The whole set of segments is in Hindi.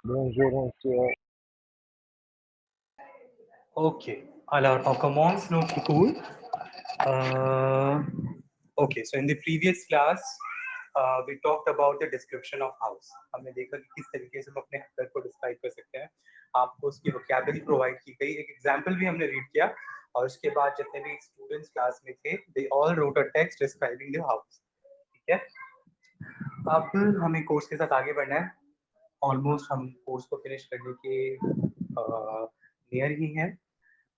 Bonjour, monsieur. Okay, alors on commence notre cours. Okay, so in the previous class, we talked about the description of house. हमने देखा कि किस तरीके से हम अपने घर को डिस्क्राइब कर सकते हैं. आपको उसकी वोकैबुलरी प्रोवाइड की गई, एक एग्जाम्पल भी हमने रीड किया और उसके बाद जितने भी स्टूडेंट्स क्लास में थे, they all wrote a text describing the house. ठीक है. अब हमें कोर्स के साथ आगे बढ़ना है. ऑलमोस्ट हम कोर्स को फिनिश करने के नियर ही हैं.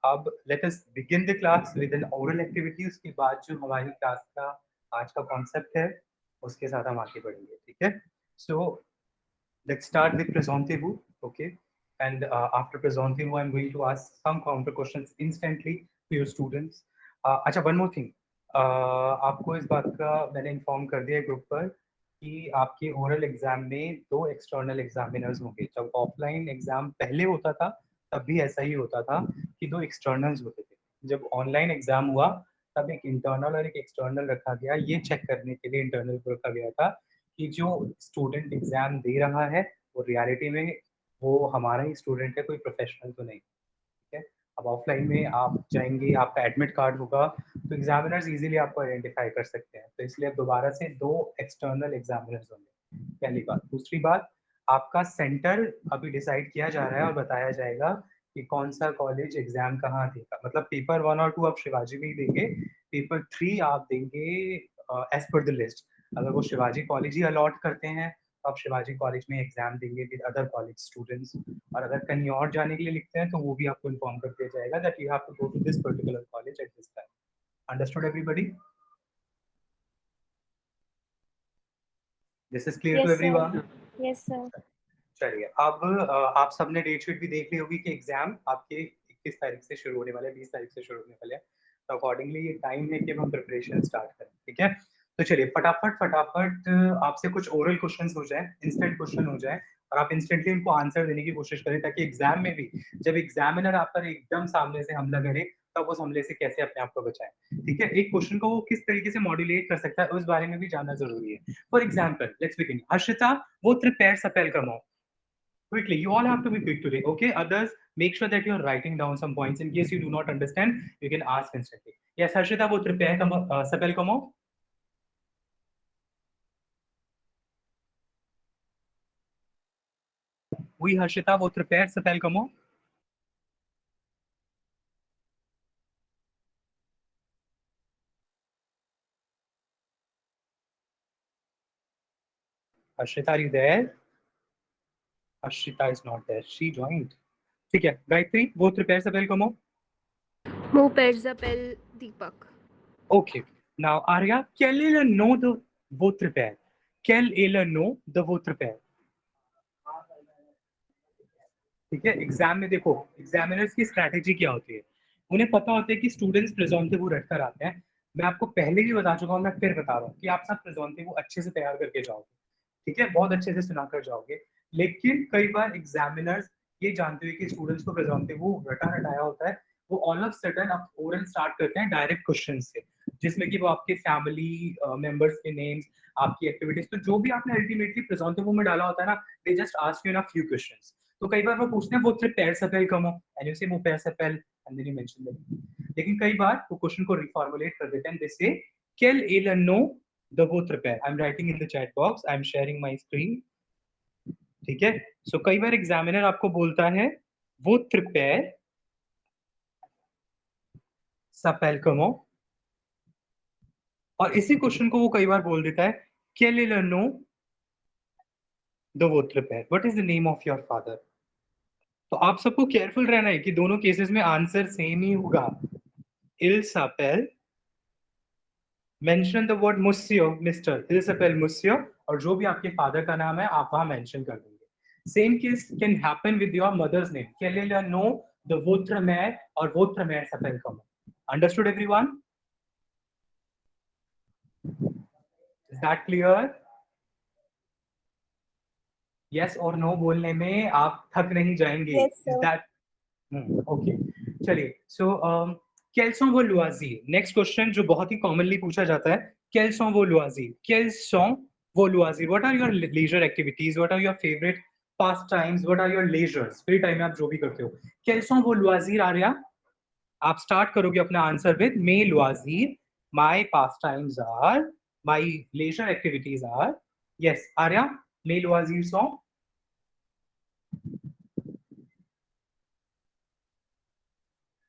अब let us begin the class with N oral activity. उसके बाद जो हमारी क्लास का आज का कॉन्सेप्ट है उसके साथ हम आगे बढ़ेंगे. ठीक है. सो let's start with presumptive. Okay, and after presumptive I'm going to ask some counter questions instantly to your students. अच्छा, one more thing. आपको इस बात का मैंने इन्फॉर्म कर दिया ग्रुप पर कि आपके ओरल एग्जाम में 2 एक्सटर्नल एग्जामिनर्स होंगे. जब ऑफलाइन एग्जाम पहले होता था तब भी ऐसा ही होता था कि 2 एक्सटर्नल्स होते थे. जब ऑनलाइन एग्जाम हुआ तब एक इंटरनल और एक एक्सटर्नल रखा गया. ये चेक करने के लिए इंटरनल को रखा गया था कि जो स्टूडेंट एग्जाम दे रहा है वो रियलिटी में वो हमारा ही स्टूडेंट है, कोई प्रोफेशनल तो नहीं. ठीक है. अब ऑफलाइन में आप जाएंगे, आपका एडमिट कार्ड होगा तो एग्जामिनर्स इजीली आपको आइडेंटिफाई कर सकते हैं. तो इसलिए अब दोबारा से 2 एक्सटर्नल एग्जामिनर्स होंगे. पहली बात. दूसरी बात, आपका सेंटर अभी डिसाइड किया जा रहा है और बताया जाएगा कि कौन सा कॉलेज एग्जाम कहाँ देगा. मतलब पेपर 1 और 2 आप शिवाजी में ही देंगे, पेपर 3 आप देंगे एज पर द लिस्ट. अगर वो शिवाजी कॉलेज ही अलॉट करते हैं तो आप शिवाजी कॉलेज में एग्जाम देंगे विद अदर कॉलेज स्टूडेंट्स. और अगर कहीं और जाने के लिए लिखते हैं तो वो भी आपको इन्फॉर्म कर दिया जाएगा that you have to go to this particular college at this time. Understood everybody? This is clear to Yes, sir. Everyone? Yes, sir. चलिए. अब आप सबने डेट शीट भी देख ली होगी कि एग्जाम आपके 21 तारीख से शुरू होने वाले हैं, 20 तारीख से शुरू होने वाले हैं. तो अकॉर्डिंगली ये टाइम है कि हम प्रिपरेशन स्टार्ट करें. ठीक है. तो चलिए फटाफट फटाफट आपसे कुछ ओरल क्वेश्चंस हो जाए, इंस्टेंट क्वेश्चन हो जाए और आप इंस्टेंटली उनको आंसर देने की कोशिश करें ताकि एग्जाम में भी जब एग्जामिनर आप पर एकदम सामने से हमला करे तब उस हमले से कैसे अपने आप को बचाएं. ठीक है. एक क्वेश्चन को वो किस तरीके से मॉड्यूलेट कर सकता है उस बारे में भी जानना जरूरी है. For example let's begin. Harshita वो प्रिपेयर सपेल कमो. Quickly, you all have to be quick today. Okay, others, make sure that you're writing down some points. In case you do not understand, you can ask instantly. Yes, Harshita, वो prepare कमो सपेल कमो. Oui, Harshita, वो prepare सपेल कमो. Harshita, are you there? Harshita is not there. She joined. ठीक है. गायत्री, वो prepare सपेल कमो. Mo Perzapel Deepak. Okay. Now, Arya, quel est le nom de votre père? Quel est le nom de votre père? ठीक है. एग्जाम में देखो एग्जामिनर्स की स्ट्रैटेजी क्या होती है. उन्हें पता होता है कि स्टूडेंट्स प्रिजम्पटिव रट कर आते हैं. मैं आपको पहले भी बता चुका हूँ, मैं फिर बता रहा हूँ कि आप सब प्रिजम्पटिव अच्छे से तैयार करके जाओगे. ठीक है. बहुत अच्छे से सुनाकर जाओगे. लेकिन कई बार एग्जामिनर्स ये जानते हुए कि स्टूडेंट्स को प्रिजम्पटिव रटा रटाया होता है, वो ऑल ऑफ सडन अब ओरल स्टार्ट करते हैं डायरेक्ट क्वेश्चन से, जिसमें कि वो आपके फैमिली मेंबर्स के नेम्स, आपकी एक्टिविटीज, तो जो भी आपने अल्टीमेटली प्रिजम्पटिव में डाला होता है ना, they just ask you in a few questions. तो कई बार वो पूछते हैं वो prepare spell comma and you say वो prepare spell and then you mention the name. लेकिन कई बार वो क्वेश्चन को रिफॉर्मुलेट कर देते हैं. दे से quel est le nom de votre père. I am writing in the chat box, I am sharing my screen. ठीक है. सो कई बार एग्जामिनर आपको बोलता है वो प्रिपेयर सपेल कमो और इसी क्वेश्चन को वो कई बार बोल देता है quel est le nom de votre père. what is the name of your father. तो आप सबको केयरफुल रहना है कि दोनों केसेस में आंसर सेम ही होगा. Il s'appelle, mention the word मुस्यो, मिस्टर. Il s'appelle मुस्यो और जो भी आपके फादर का नाम है आप वहां मेंशन कर देंगे. Same case can happen with your mother's name. quel est le nom de votre mère और votre mère s'appelle comment. Understood everyone? Is that clear? Yes और नो बोलने में आप थक नहीं जाएंगे. Yes, is sir. That okay? चलिए. सो quels sont vos loisirs. Next question जो बहुत ही कॉमनली पूछा जाता है, quels sont vos loisirs. quels sont vos loisirs. what are your leisure activities, what are your favorite pastimes, what are your leisures, free time में आप जो भी करते हो. Quels sont vos loisirs, Arya? आप स्टार्ट करोगे अपना answer with may loisirs, my pastimes are, my leisure activities are. Yes, Arya, may loisirs sont.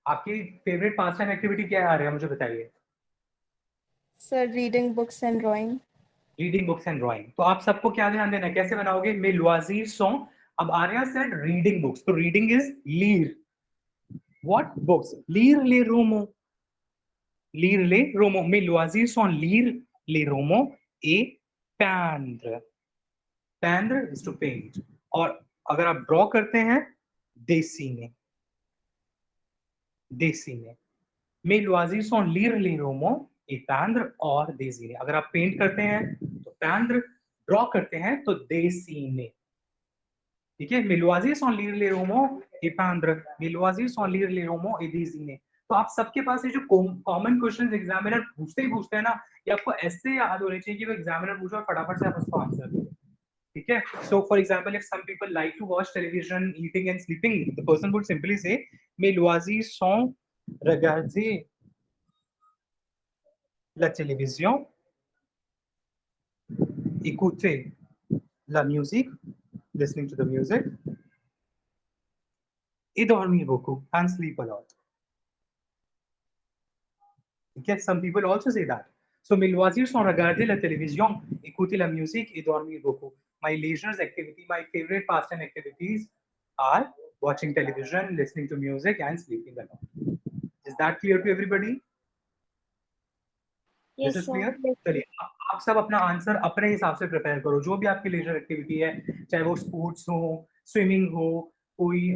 आपकी फेवरेट पास्ट टाइम एक्टिविटी क्या है आर्या, मुझे बताइए. Sir, reading books and drawing. Reading books and drawing. तो आप सबको क्या ध्यान देना है, कैसे बनाओगे, मे loisirs sont. अब आर्या सेड रीडिंग बुक्स, तो रीडिंग इज लीर. What books? लीर ले रोमो. Lire les romans. Mes loisirs sont lire les romans et peindre. Peindre is to paint. और अगर आप ड्रॉ करते हैं, dessiner. Dessiner. Mes loisirs sont lire les romans et peindre और dessiner. अगर आप पेंट करते हैं तो peindre, ड्रॉ करते हैं तो dessiner. ठीक है, mes loisirs sont lire les romans et peindre. Mes loisirs sont lire les romans et dessiner. तो आप सबके पास ये जो कॉमन क्वेश्चंस एग्जामिनर पूछते ही पूछते हैं ना, ये आपको ऐसे याद होने चाहिए कि वो एग्जामिनर पूछो और फटाफट से आप उसको आंसर दो. ठीक है. So for example, if some people like to watch television eating and sleeping, the person would simply say mes loisirs sont regarder la télévision, écouter la musique, listening to the music, et dormir beaucoup and sleep a lot. Yes, some people also say that. So mes loisirs sont regarder la télévision, écouter la musique et dormir beaucoup. My leisure activity, my favorite pastime activities are watching television, listening to music and sleeping a lot. Is that clear to everybody? Yes, This is sir. clear? चलिए आप सब अपना आंसर अपने हिसाब से प्रिपेयर करो. जो भी आपकी लेजर एक्टिविटी है, चाहे वो स्पोर्ट्स हो, स्विमिंग हो, कोई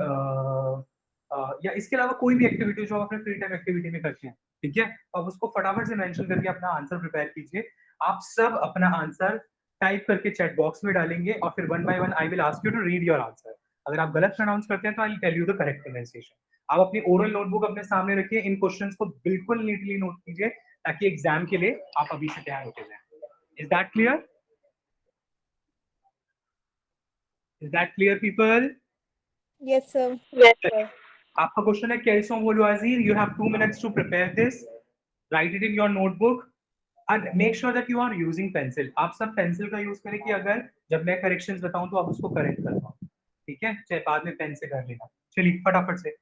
या इसके अलावा कोई भी एक्टिविटी जो आप अपने फ्री टाइम एक्टिविटी में करते हैं, ठीक है, अब उसको फटाफट से मेंशन करके अपना आंसर प्रिपेयर कीजिए. आप सब अपना आंसर टाइप करके चैट बॉक्स में डालेंगे और फिर one by one I will ask you to read your answer. अगर आप गलत प्रोनाउंस करते हैं तो I tell you the correct pronunciation. आप अपनी ओरल नोटबुक अपने सामने रखिए, इन क्वेश्चंस को बिल्कुल नीटली नोट कीजिए ताकि एग्जाम के लिए आप अभी से तैयार होते जाएं. Is that clear? Is that clear people? Yes, sir. Yes, sir. आपका क्वेश्चन है quels sont vos loisirs? You have 2 minutes to prepare this. Write it in your notebook and make sure that you are using pencil. आप सब पेंसिल का यूज करें कि अगर जब मैं करेक्शंस बताऊं तो आप उसको करेक्ट कर पाओ. ठीक है, चाहे बाद में पेन से कर लेना. चलिए फटाफट से.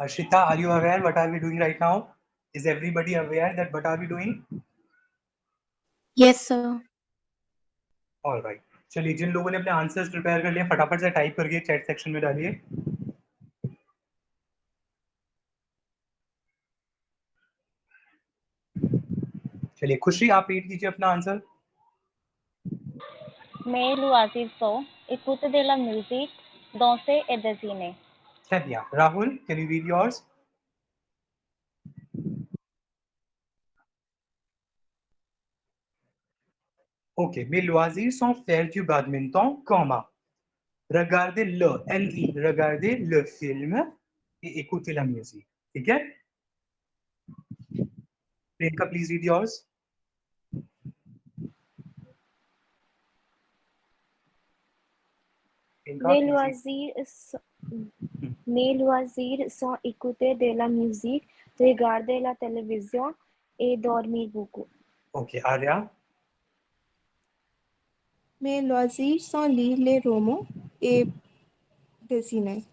Harshita, are you aware what are we doing right now? Is everybody aware that what are we doing? Yes, sir. All right. चलिए, जिन लोगों ने अपने आंसर्स प्रिपेयर कर लिए फटाफट से टाइप करके चैट सेक्शन में डालिए। चलिए, खुशी आप रीड कीजिए अपना answer. Meio Oasis só, écoute de la musique, danser et dessiner. Très bien. Rahul, can you read yours? Ok, mes loisirs sont faire du badminton, comma. Regarder le, L-I, regarder le film et écouter la musique. ठीक है? Priyanka, please read yours. Priyanka, Mes please read. mes loisirs sont écouter de la musique, regarder la télévision et dormir beaucoup. Ok, Arya. Mes loisirs sont lire les romans et dessiner.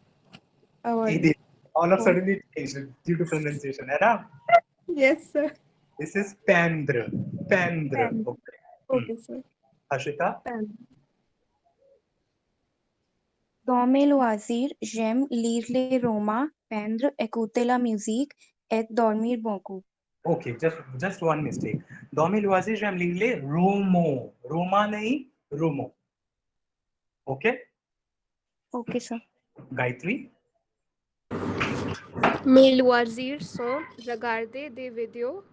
All of a sudden it changed due to pronunciation, है ना? Yes, sir. This is Pendra. Pendra. Pen. Okay. Okay, sir. Harshita. Pen. Dans mes loisirs, j'aime lire les romans, peindre, écouter la musique et dormir beaucoup. Okay, just one mistake. Dans mes loisirs, j'aime lire les romans. Roma नहीं, romo. Okay? Okay, sir. Gayatri. Mes loisirs sont regarder des vidéos,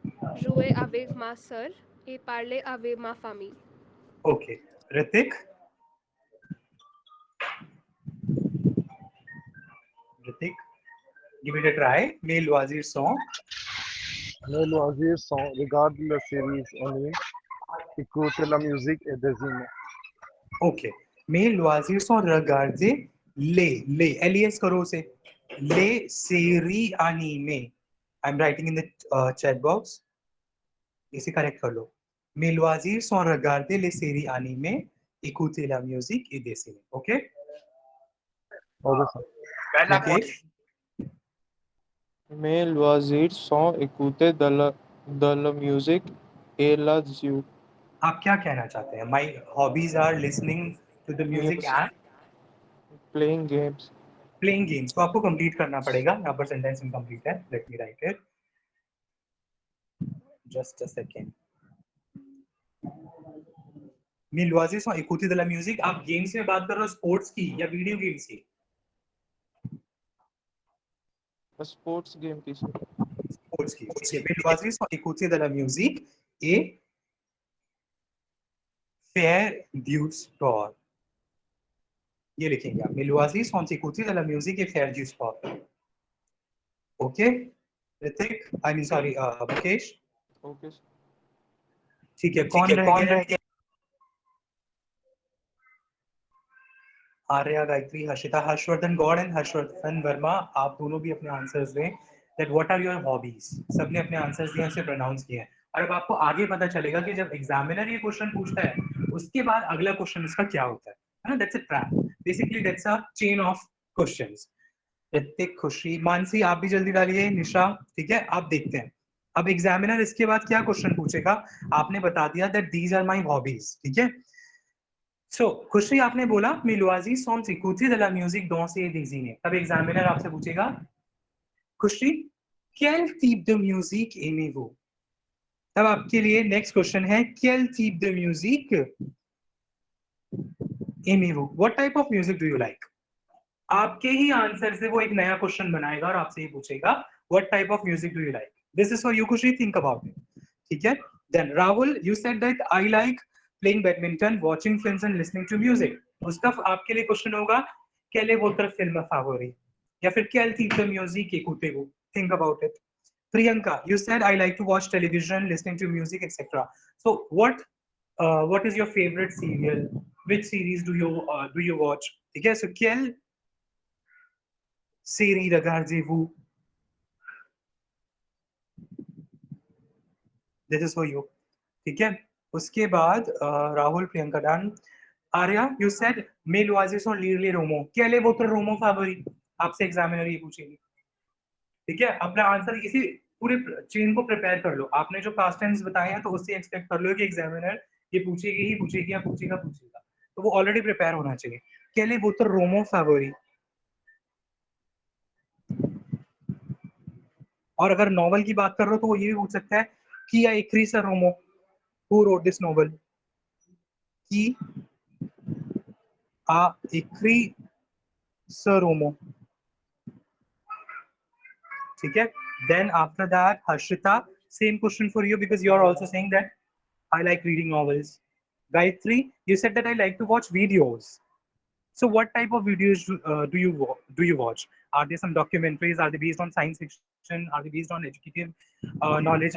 jouer avec ma sœur et parler avec ma famille. Okay. Ritik. Ritik. Give it a try. Mes loisirs sont. Mes loisirs sont regarder la série anime, écouter la musique et dessiner. Okay. Mes loisirs sont regarder les les करो उसे les séries animées. I'm writing in the chat box. इसे करेक्ट कर लो. Mes loisirs sont regarder les séries animées, écouter la musique et dessiner. Okay? Okay, sir. Mukesh. Mes loisirs sont écouter de la musique et la zoo. आप क्या कहना चाहते हैं? My hobbies are listening to the music Music. and Playing games. playing games. तो आपको कंप्लीट करना पड़ेगा. यहाँ पर सेंटेंस इनकम्प्लीट है. Let me write it. Just a second. Mes loisirs sont écouter de la musique. आप गेम्स में बात कर रहे हो स्पोर्ट्स की या वीडियो गेम्स की? Sports game की sir. Sports की. ठीक है. Mes loisirs sont écouter de la musique et faire du sport. ये लिखेंगे आप. Mes loisirs sont écouter de la musique et faire du sport. Okay? Ritik, I mean sorry, Mukesh. Okay, sir. ठीक है. कौन रह गया? आर्या, गायत्री, हर्षिता, हर्षवर्धन गौड़ एंड हर्षवर्धन वर्मा. आप दोनों भी अपने आंसर्स दें. That what are your hobbies. सबने अपने आंसर्स दिए, उसे प्रोनाउंस किए हैं. और अब आपको आगे पता चलेगा कि जब एग्जामिनर ये क्वेश्चन पूछता है उसके बाद अगला क्वेश्चन इसका क्या होता है ना. That's a trap. Basically that's a chain of questions. Hrithik, खुशी, मानसी आप भी जल्दी डालिए. निशा. ठीक है, आप देखते हैं अब एग्जामिनर इसके बाद क्या क्वेश्चन पूछेगा. आपने बता दिया that these are my hobbies. ठीक है. So, खुशी आपने बोला mes loisirs sont écouter de la musique, danser et dessiner. तब एग्जामिनर आपसे पूछेगा खुशी quel type de musique aimez-vous. तब आपके लिए नेक्स्ट क्वेश्चन है quel type de musique aimez-vous. What type of music do you like. आपके ही आंसर से वो एक नया क्वेश्चन बनाएगा और आपसे ये पूछेगा what type of music do you like. This is for you, खुशी. Think about it. ठीक है. Then Rahul, you said that I like playing badminton, watching films and listening to music. उसका आपके लिए क्वेश्चन होगा quelle est votre film favori या फिर quel type de musique écoutez-vous. Think about it. Priyanka, you said I like to watch television, listening to music, etc. So what is your favorite serial? Which series do you watch? ठीक है. So quelle série regardez-vous? This is for you. ठीक है. उसके बाद Rahul, Priyanka done. Arya, you said mes loisirs sont lire les romans. quel est votre roman favori. आपसे एग्जामिनर ये पूछेगी. ठीक है. अपना आंसर इसी पूरे चेन को प्रिपेयर कर लो. आपने जो पास्ट टेंस बताए हैं तो उससे एक्सपेक्ट कर लो कि एग्जामिनर ये पूछेगी ही पूछेगी या पूछेगा. तो वो ऑलरेडी प्रिपेयर होना चाहिए। quel est votre roman favori? और अगर नॉवल की बात कर रहे हो तो वो ये भी पूछ सकता है कि a écrit ce roman? Who wrote this novel? Qui a écrit ce roman? ठीक है। Then after that, Harshita, same question for you because you are also saying that I like reading novels. Gayatri, you said that I like to watch videos. So what type of videos do you watch? Are there some documentaries? Are they based on science fiction? Are they based on educative knowledge?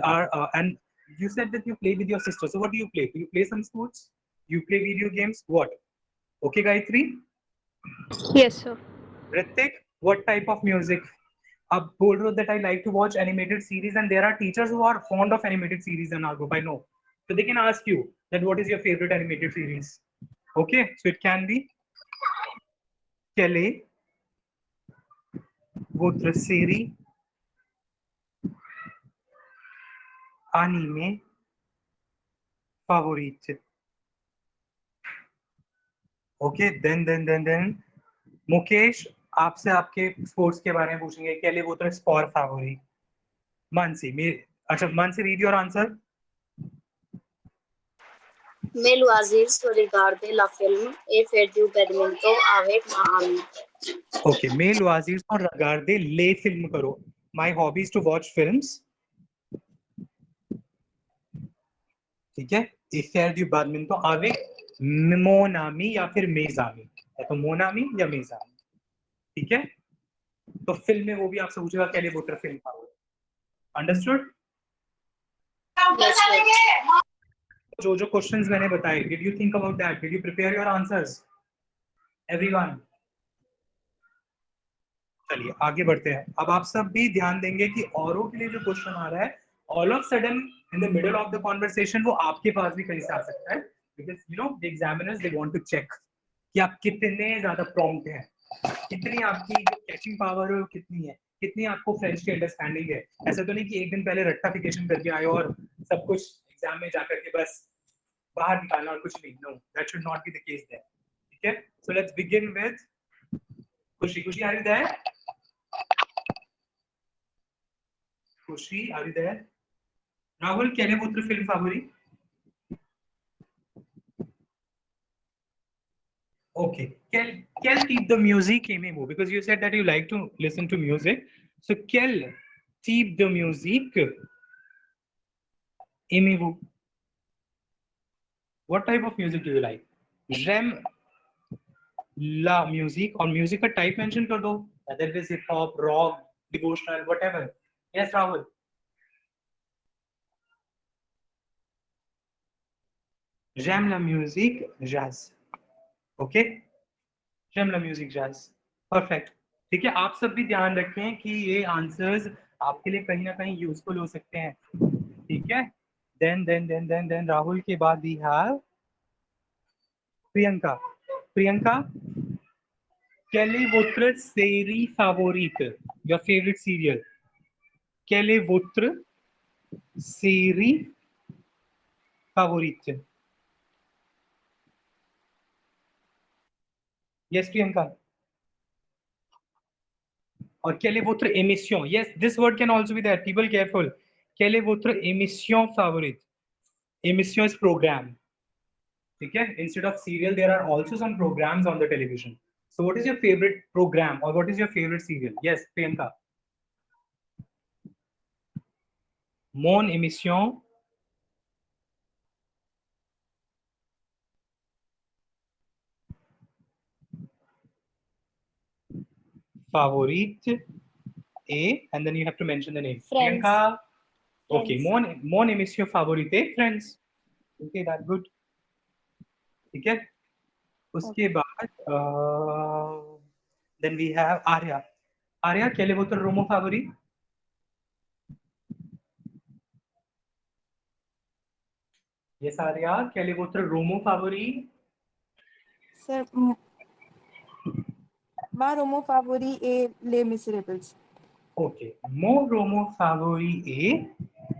And you said that you play with your sister. So what do you play? Do you play some sports? You play video games? What? Okay, Gayatri. Yes, sir. Ritik, what type of music? Ab bol rahe ho that I like to watch animated series, and there are teachers who are fond of animated series in our group. I know, so they can ask you that what is your favorite animated series. Okay, so it can be quelle est votre série anime favorite. Okay, then Mukesh आपसे आपके स्पोर्ट्स के बारे में पूछेंगे। quel est votre sport favori? Mansi, अच्छा Mansi, read your answer. Mais loisirs pour regarder la film et faire du badminton avec ma amie. Okay, mes loisirs sont regarder les films करो. My hobby is to watch films. ठीक है, et faire du badminton avec mon ami या फिर mes amis. या तो mon ami या mes amis. ठीक है, तो फिल्म में वो भी आपसे पूछेगा quelle est votre film favori. Understood? Yes, sir. जो क्वेश्चंस मैंने बताए, did you think about that? Did you prepare your answers? Everyone. चलिए आगे बढ़ते हैं। अब आप सब भी ध्यान देंगे कि औरों के लिए जो क्वेश्चन आ रहा है, all of sudden in the middle of the conversation वो आपके पास भी कहीं से आ सकता है, because you know the examiners they want to check कि आप कितने ज्यादा प्रॉम्प्ट हैं, कितनी आपकी जो कैचिंग पावर है कितनी है, कितनी आपको फ्रेंच की अंडरस्टैंडिंग है। ऐसा तो नहीं कि एक दिन पहले रट्टाफिकेशन करके आए और सब कुछ एग्जाम में जाकर के बस बाहर निकालना और कुछ नहीं। No, that should not be the case there. ठीक है, so let's begin with Khushi. Khushi are you there? Khushi are you there? Rahul, quel est votre film favori? Okay, quel type de musique aimez-vous? Because you said that you like to listen to music. So quel type de musique aimez-vous? What type of music do you like? J'aime la musique, और म्यूजिक का टाइप मेंशन कर दो, whether it is hip hop, rock, devotional, whatever. Yes, Rahul. J'aime la musique jazz. Okay, j'aime la musique jazz. Perfect. ठीक है, आप सब भी ध्यान रखें कि ये आंसर्स आपके लिए कहीं ना कहीं यूजफुल हो सकते हैं। ठीक है, देन राहुल के बाद we have Priyanka. Priyanka, quelle est votre série favorite? Your favorite serial? Quelle est votre série favorite? Yes, Priyanka. और quelle est votre émission? Yes, this word can also be there. People careful. Quelle est votre émission favorite? Émission is program. ठीक है, instead of serial there are also some programs on the television. So what is your favorite program or what is your favorite serial? Yes, Priyanka. Mon émission favorite est, and then you have to mention the name. Friends. Priyanka. Okay, Friends. mon émission favorite est Friends. Okay, that's good. ठीक है, उसके बाद then we have Arya. Arya, quel est votre roman favori? Yes, Arya, quel est votre roman favori? Sir, ma roman favori est Les Miserables. Okay, mon roman favori est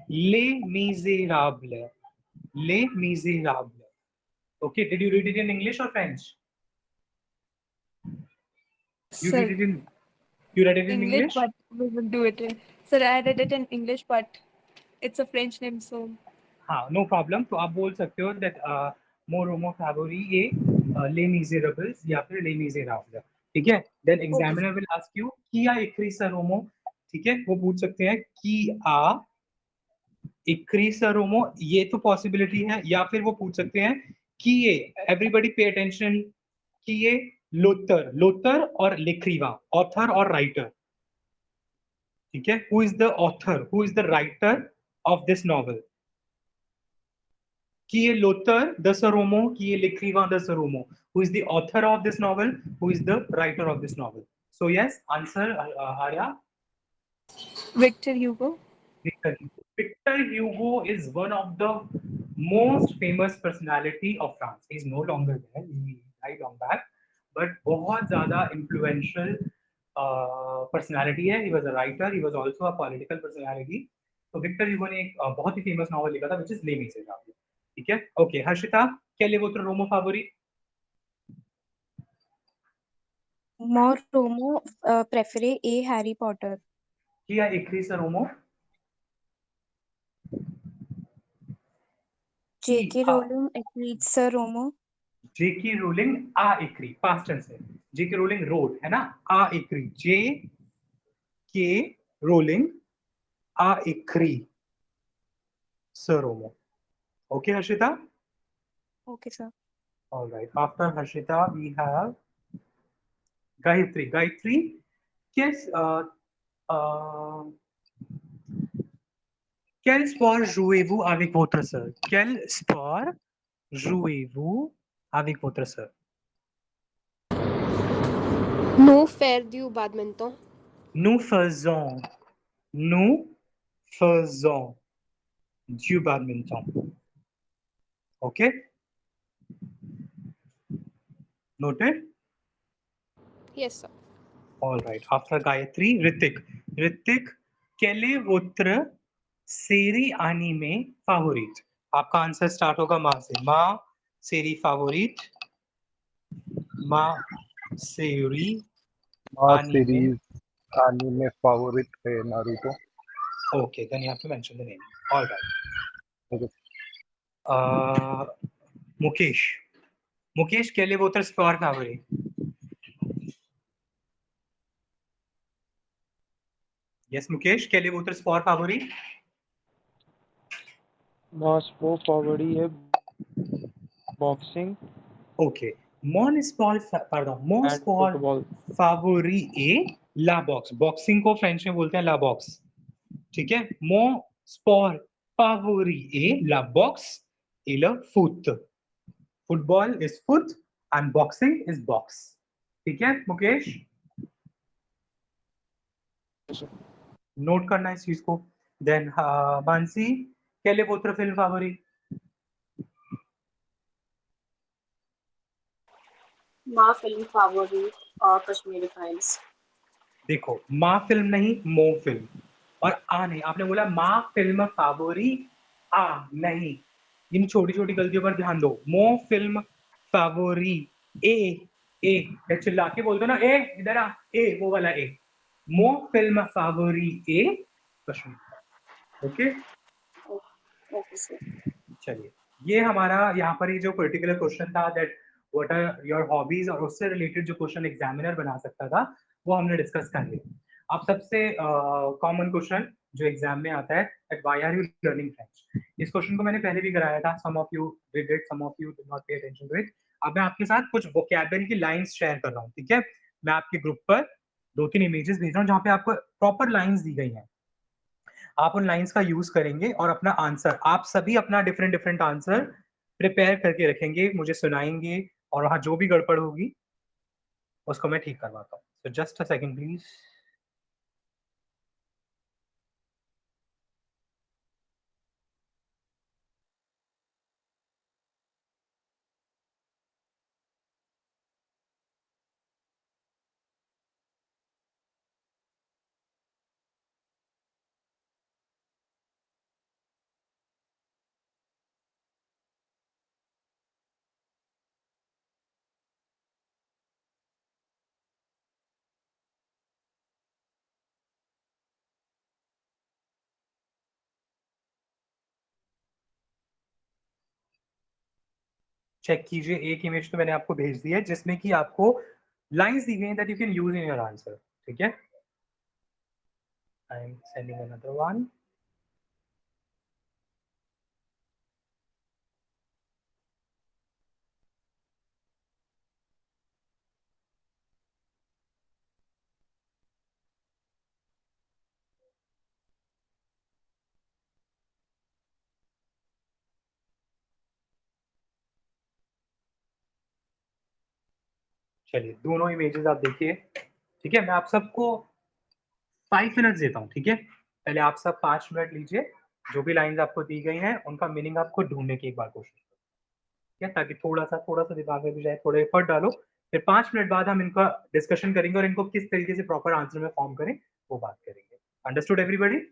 Les Misérables. Les Misérables. Okay, did you read it in English or French? You Sir, read it in you read it in English, English? but we will do it in. Sir, I read it in English, but it's a French name, so हाँ, no problem. तो आप बोल सकते हो that Mon roman favori est Les Miserables या फिर Les Miserables. ठीक है? Then examiner will ask you qui a écrit ce roman? ठीक है? वो पूछ सकते हैं qui a écrit ce roman? ये तो possibility है, या फिर वो पूछ सकते हैं qui est, everybody pay attention, qui est l'auteur, l'auteur और l'écrivain, author और writer. ठीक है? Who is the author? Who is the writer of this novel? Qui est l'auteur de ce roman? Qui est l'écrivain de ce roman? Who is the author of this novel? Who is the writer of this novel? So yes, answer Arya. Victor Hugo. Victor Hugo. Victor Hugo is one of the most famous personality of France. He is no longer there. He died long back, but बहुत ज़्यादा influential personality है. He was a writer. He was also a political personality. तो विक्टर ह्यूगो ने एक बहुत ही फेमस नॉवल लिखा था, which is Les Miserables. ठीक है? Okay, Harshita, quel est votre roman favori? Mon roman préféré est Harry Potter. Qui a écrit ce roman? J.K. Rowling écrit ce roman. J.K. Rowling a écrit, past tense है. J.K. Rowling wrote, है ना? A écrit. J.K. Rowling a écrit ce roman. Okay, Harshita? Okay, sir. All right. After Harshita, we have Gayatri. Gayatri, yes, quel sport jouez-vous avec votre sœur? Quel sport jouez-vous avec votre sœur? Nous faire du badminton. Nous faisons du badminton. Okay? Noted? Yes, sir. All right. After Gayatri, Ritik. Ritik, quelle est votre série anime favorite? आपका आंसर स्टार्ट होगा माँ से. माँ série favorite. माँ série My anime. series anime favorite है Naruto. Okay, then you have to mention the name. All right. Okay. Mukesh. Mukesh, quel est votre sport favori? Yes, Mukesh, quel est votre sport favori? Mon sport favori est boxing Okay. Mon sport, pardon, mon and sport football. favori est la boxe. Boxing को फ्रेंच में बोलते हैं la boxe. ठीक है? Mon sport favori est la boxe et le foot. Football is foot and boxing is box. ठीक है, मुकेश? नोट करना इस चीज को. Then Mansi, quel est votre film favori? माँ फिल्म फेवरेट और कश्मीरी फाइल्स. देखो, माँ फिल्म नहीं, मो फिल्म. और आ नहीं, आपने बोला माँ फिल्म फावोरी, आ नहीं. इन छोटी छोटी गलतियों पर ध्यान दो. मो फिल्म फावोरी, ए चिल्ला के बोल दो ना, ए इधर आ, ए वो वाला ए. मो फिल्म फावोरी ए कश्मीर. Okay, okay sir. चलिए. ये हमारा यहाँ पर ये जो पर्टिकुलर क्वेश्चन था, that what are your hobbies, और उससे रिलेटेड जो क्वेश्चन एग्जामिनर बना सकता था, वो हमने डिस्कस कर लिया. अब सबसे कॉमन क्वेश्चन जो एग्जाम में आता है, that why are you learning French. इस क्वेश्चन को मैंने पहले भी कराया था. Some of you did it, some of you did not pay attention to it. अब मैं आपके साथ कुछ वोकैबुलरी की लाइंस शेयर कर रहा हूँ. ठीक है? मैं आपके ग्रुप पर 2-3 इमेजेस भेज रहा हूँ जहाँ पे आपको प्रॉपर लाइंस दी गई हैं. आप उन लाइंस का यूज करेंगे और अपना आंसर, आप सभी अपना डिफरेंट डिफरेंट आंसर प्रिपेयर करके रखेंगे, मुझे सुनाएंगे, और वहां जो भी गड़बड़ होगी उसको मैं ठीक करवाता हूँ. So just a second please. Check कीजिए, एक इमेज तो मैंने आपको भेज दी है जिसमें कि आपको लाइंस दी गई हैं that you can use in your answer, ठीक है। I am sending another one. चलिए दोनों इमेजेस आप देखिए, ठीक है। मैं आप सबको 5 मिनट्स देता हूँ, ठीक है। पहले आप सब 5 मिनट लीजिए, जो भी लाइंस आपको दी गई हैं उनका मीनिंग आपको ढूंढने की एक बार कोशिश करो, ठीक है, ताकि थोड़ा सा दिमाग में भी जाए, थोड़ा एफर्ट डालो। फिर 5 मिनट बाद हम इनका डिस्कशन करेंगे और इनको किस तरीके से प्रॉपर आंसर में फॉर्म करें वो बात करेंगे। Understood everybody?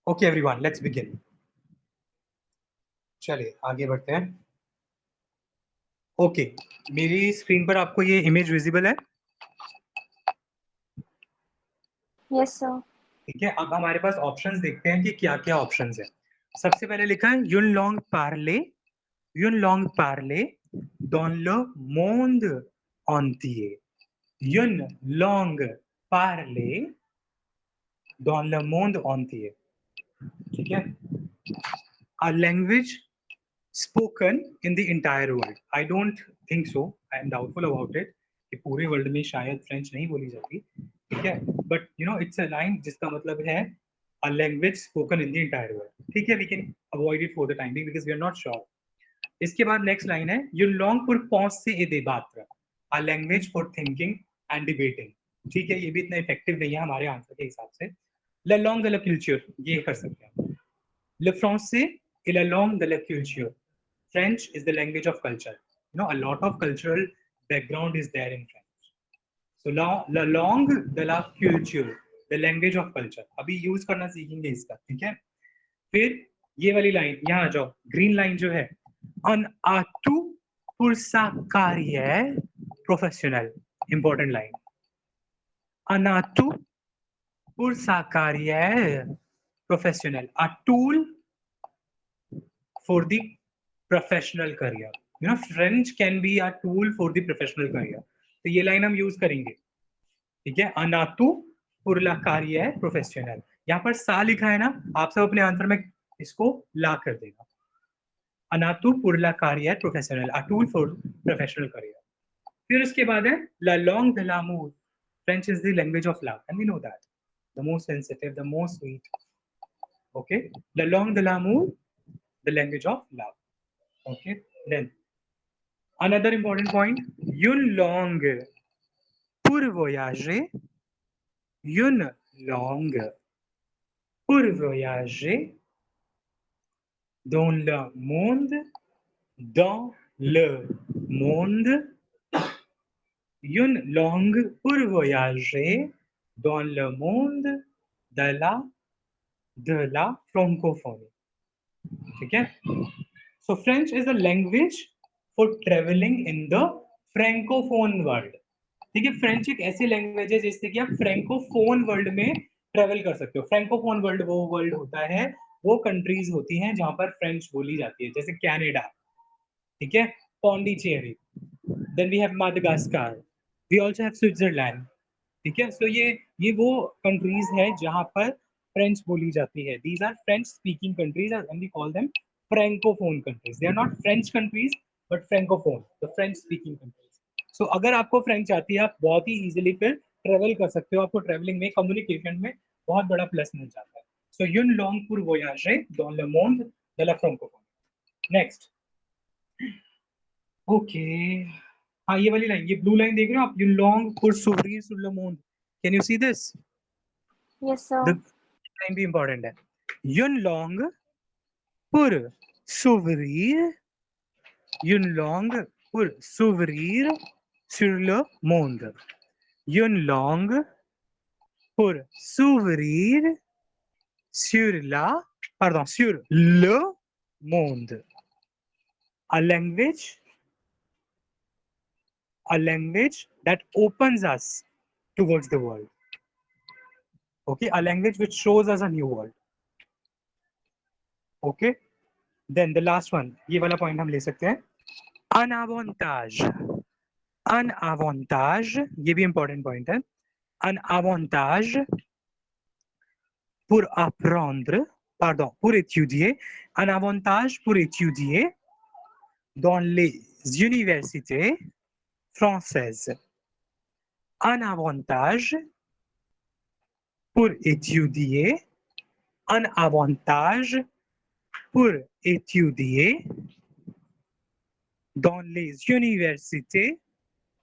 Okay everyone, let's begin. चलिए आगे बढ़ते हैं। ओके, मेरी स्क्रीन पर आपको ये इमेज विजिबल है? Yes sir. ठीक है, अब हमारे पास ऑप्शंस देखते हैं कि क्या क्या ऑप्शंस है। सबसे पहले लिखा है युन लॉन्ग पार्ले dans le monde entier। युन लॉन्ग पार्ले dans le monde entier, ठीक है। A language spoken in the entire world। I don't think so, I am doubtful about it कि पूरे वर्ल्ड में शायद फ्रेंच नहीं बोली जाती, ठीक है। But you know it's a line जिसका मतलब है a language spoken in the entire world, ठीक है। we can avoid it for the time being because we are not sure। इसके बाद नेक्स्ट लाइन है you long pour penser et débattre, a language for thinking and debating, ठीक है। ये भी इतना इफेक्टिव नहीं है हमारे आंसर के हिसाब से। la langue de la culture, ये कर सकते हैं। le français est la langue de la culture, French is the language of culture। You know, a lot of cultural background is there in French. So la langue de la culture, the language of culture. अभी यूज करना सीखेंगे इसका, ठीक है? फिर ये वाली लाइन, यहाँ आ जाओ, ग्रीन लाइन जो है, un atout pour sa carrière professionnelle, important line. Un atout pour sa carrière professionnelle, a tool for the professional career. You know, French can be a tool for the professional career. तो ये लाइन हम यूज करेंगे, ठीक है? Un atout pour la carrière professionnelle. यहाँ पर सा लिखा है ना, आप सब अपने आंसर में इसको ला कर देगा. Un atout pour la carrière professionnelle, a tool for professional career. फिर उसके बाद है la langue de l'amour. French is the language of love, and we know that. The most sensitive, the most sweet. Okay, la langue de l'amour, the language of love. Okay, then another important point, une langue pour voyager, une langue pour voyager dans le monde, dans le monde, une langue pour voyager dans le monde de la francophonie. ठीक है? So French is a language for traveling in the francophone world. ठीक है? फ्रेंच एक ऐसी लैंग्वेज है जिससे कि आप फ्रैंकोफोन वर्ल्ड में ट्रेवल कर सकते हो. फ्रैंकोफोन वर्ल्ड वो वर्ल्ड होता है, वो कंट्रीज होती हैं जहां पर फ्रेंच बोली जाती है, जैसे कनाडा, ठीक है, Pondicherry, then we have Madagascar, we also have Switzerland, ठीक है. सो ये वो कंट्रीज है जहां पर फ्रेंच बोली जाती है. These are French speaking countries and we call them francophone countries. They are not French countries but francophone, the French speaking countries. So अगर आपको फ्रेंच आती है, आप बहुत ही इजीली फिर ट्रेवल कर सकते हो. आपको ट्रेवलिंग में, कम्युनिकेशन में बहुत बड़ा प्लस मिल जाता है. सो une langue pour voyager dans le monde de la francophonie. Next, okay, हाँ ये वाली लाइन, ये ब्लू लाइन देख रहे हो आप, une langue pour s'ouvrir sur le monde. Can you see this? Yes, sir. The line भी important है. Une langue pour s'ouvrir, une langue pour s'ouvrir sur le monde. Une langue pour s'ouvrir sur le monde. A language that opens us towards the world. Okay, a language which shows us a new world. Okay, then the last one, ये वाला point हम ले सकते हैं. Un avantage. Un avantage, ये भी important point है. Un avantage pour apprendre, pardon, pour étudier. Un avantage pour étudier dans les universités françaises. Un avantage pour étudier. Un avantage pour étudier dans les universités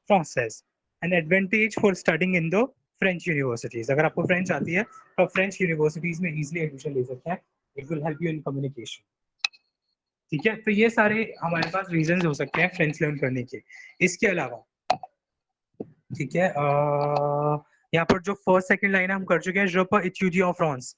françaises. An advantage for studying in the French universities. अगर आपको फ्रेंच आती है तो आप फ्रेंच यूनिवर्सिटीज में इजीली एडमिशन ले सकते हैं. It will help you in communication. ठीक है, तो ये सारे हमारे पास रीजंस हो सकते हैं फ्रेंच लर्न करने के. इसके अलावा, ठीक है, यहाँ पर जो फर्स्ट सेकंड लाइन हम कर चुके हैं, je peux étudier en France.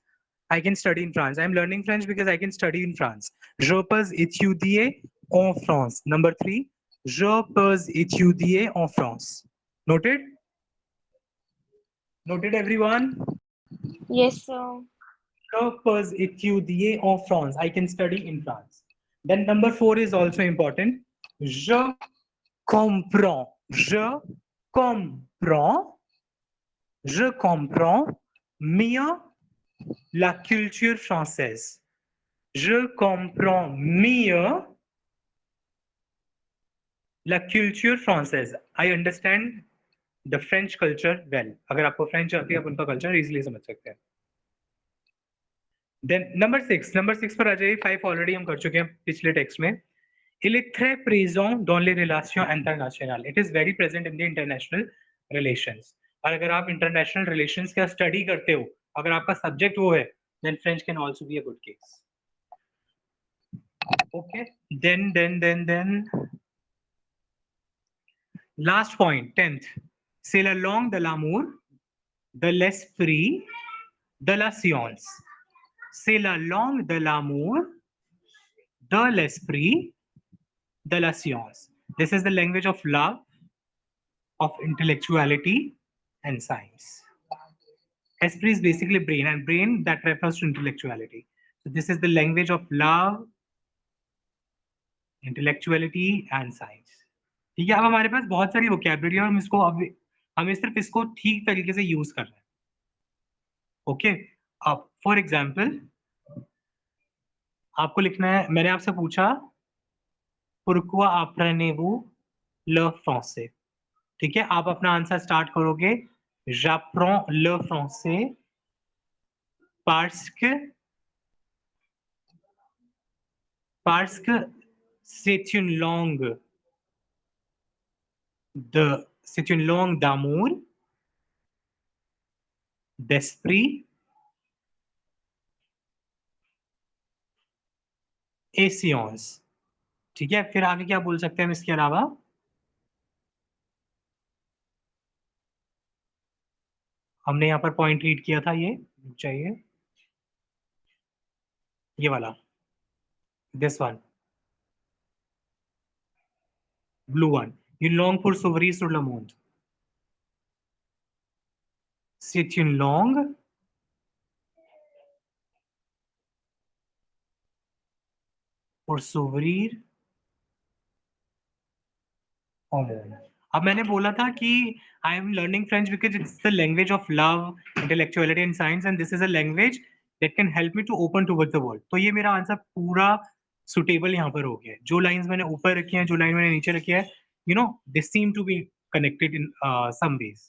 I can study in France. I am learning French because I can study in France. Je peux étudier en France. Number 3, je peux étudier en France. Noted? Noted, everyone? Yes, sir. Je peux étudier en France. I can study in France. Then number 4 is also important. Je comprends. Je comprends mieux la culture française. Je comprends mieux la culture française. I understand the French culture well. अगर आपको फ्रेंच आती है, आप उनका कल्चर इजीली समझ सकते हैं. Then number 6 पर आ जाइए. 5 ऑलरेडी हम कर चुके हैं पिछले टेक्स्ट में. Il est très présent dans les relations internationales. It is very present in the international relations. और अगर आप इंटरनेशनल रिलेशंस का स्टडी करते हो, अगर आपका सब्जेक्ट वो है, then French can also be a good case. Okay, then Last point, 10th. C'est la langue de l'amour, de l'esprit, de la science. C'est la langue de l'amour, de l'esprit, de la science. This is the language of love, of intellectuality, and science. Esprit is basically brain, and brain that refers to intellectuality. So this is the language of love, intellectuality, and science. ठीक है, अब हमारे पास बहुत सारी वोकैबुलरी है और हमें सिर्फ इसको ठीक तरीके से यूज करना है. ओके, अब फॉर एग्जाम्पल आपको लिखना है, मैंने आपसे पूछा pourquoi apprenez-vous le français? ठीक है, आप अपना आंसर स्टार्ट करोगे, j'apprends le français parce que c'est une langue d'amour, d'esprit et science. ठीक है, फिर आगे क्या बोल सकते हैं हम इसके अलावा? हमने यहाँ पर पॉइंट रीड किया था, ये चाहिए, ये वाला, this one, blue one. You long pour s'ouvrir sur le monde. C'est une langue pour s'ouvrir au monde. अब मैंने बोला था कि I am learning French because it's the language of love, intellectuality and science, and this is a language that can help me to open towards the world. तो ये मेरा आंसर पूरा सुटेबल यहाँ पर हो गया है. जो लाइंस मैंने ऊपर रखी हैं, जो लाइन मैंने नीचे रखी है, you know, they seem to be connected in some ways.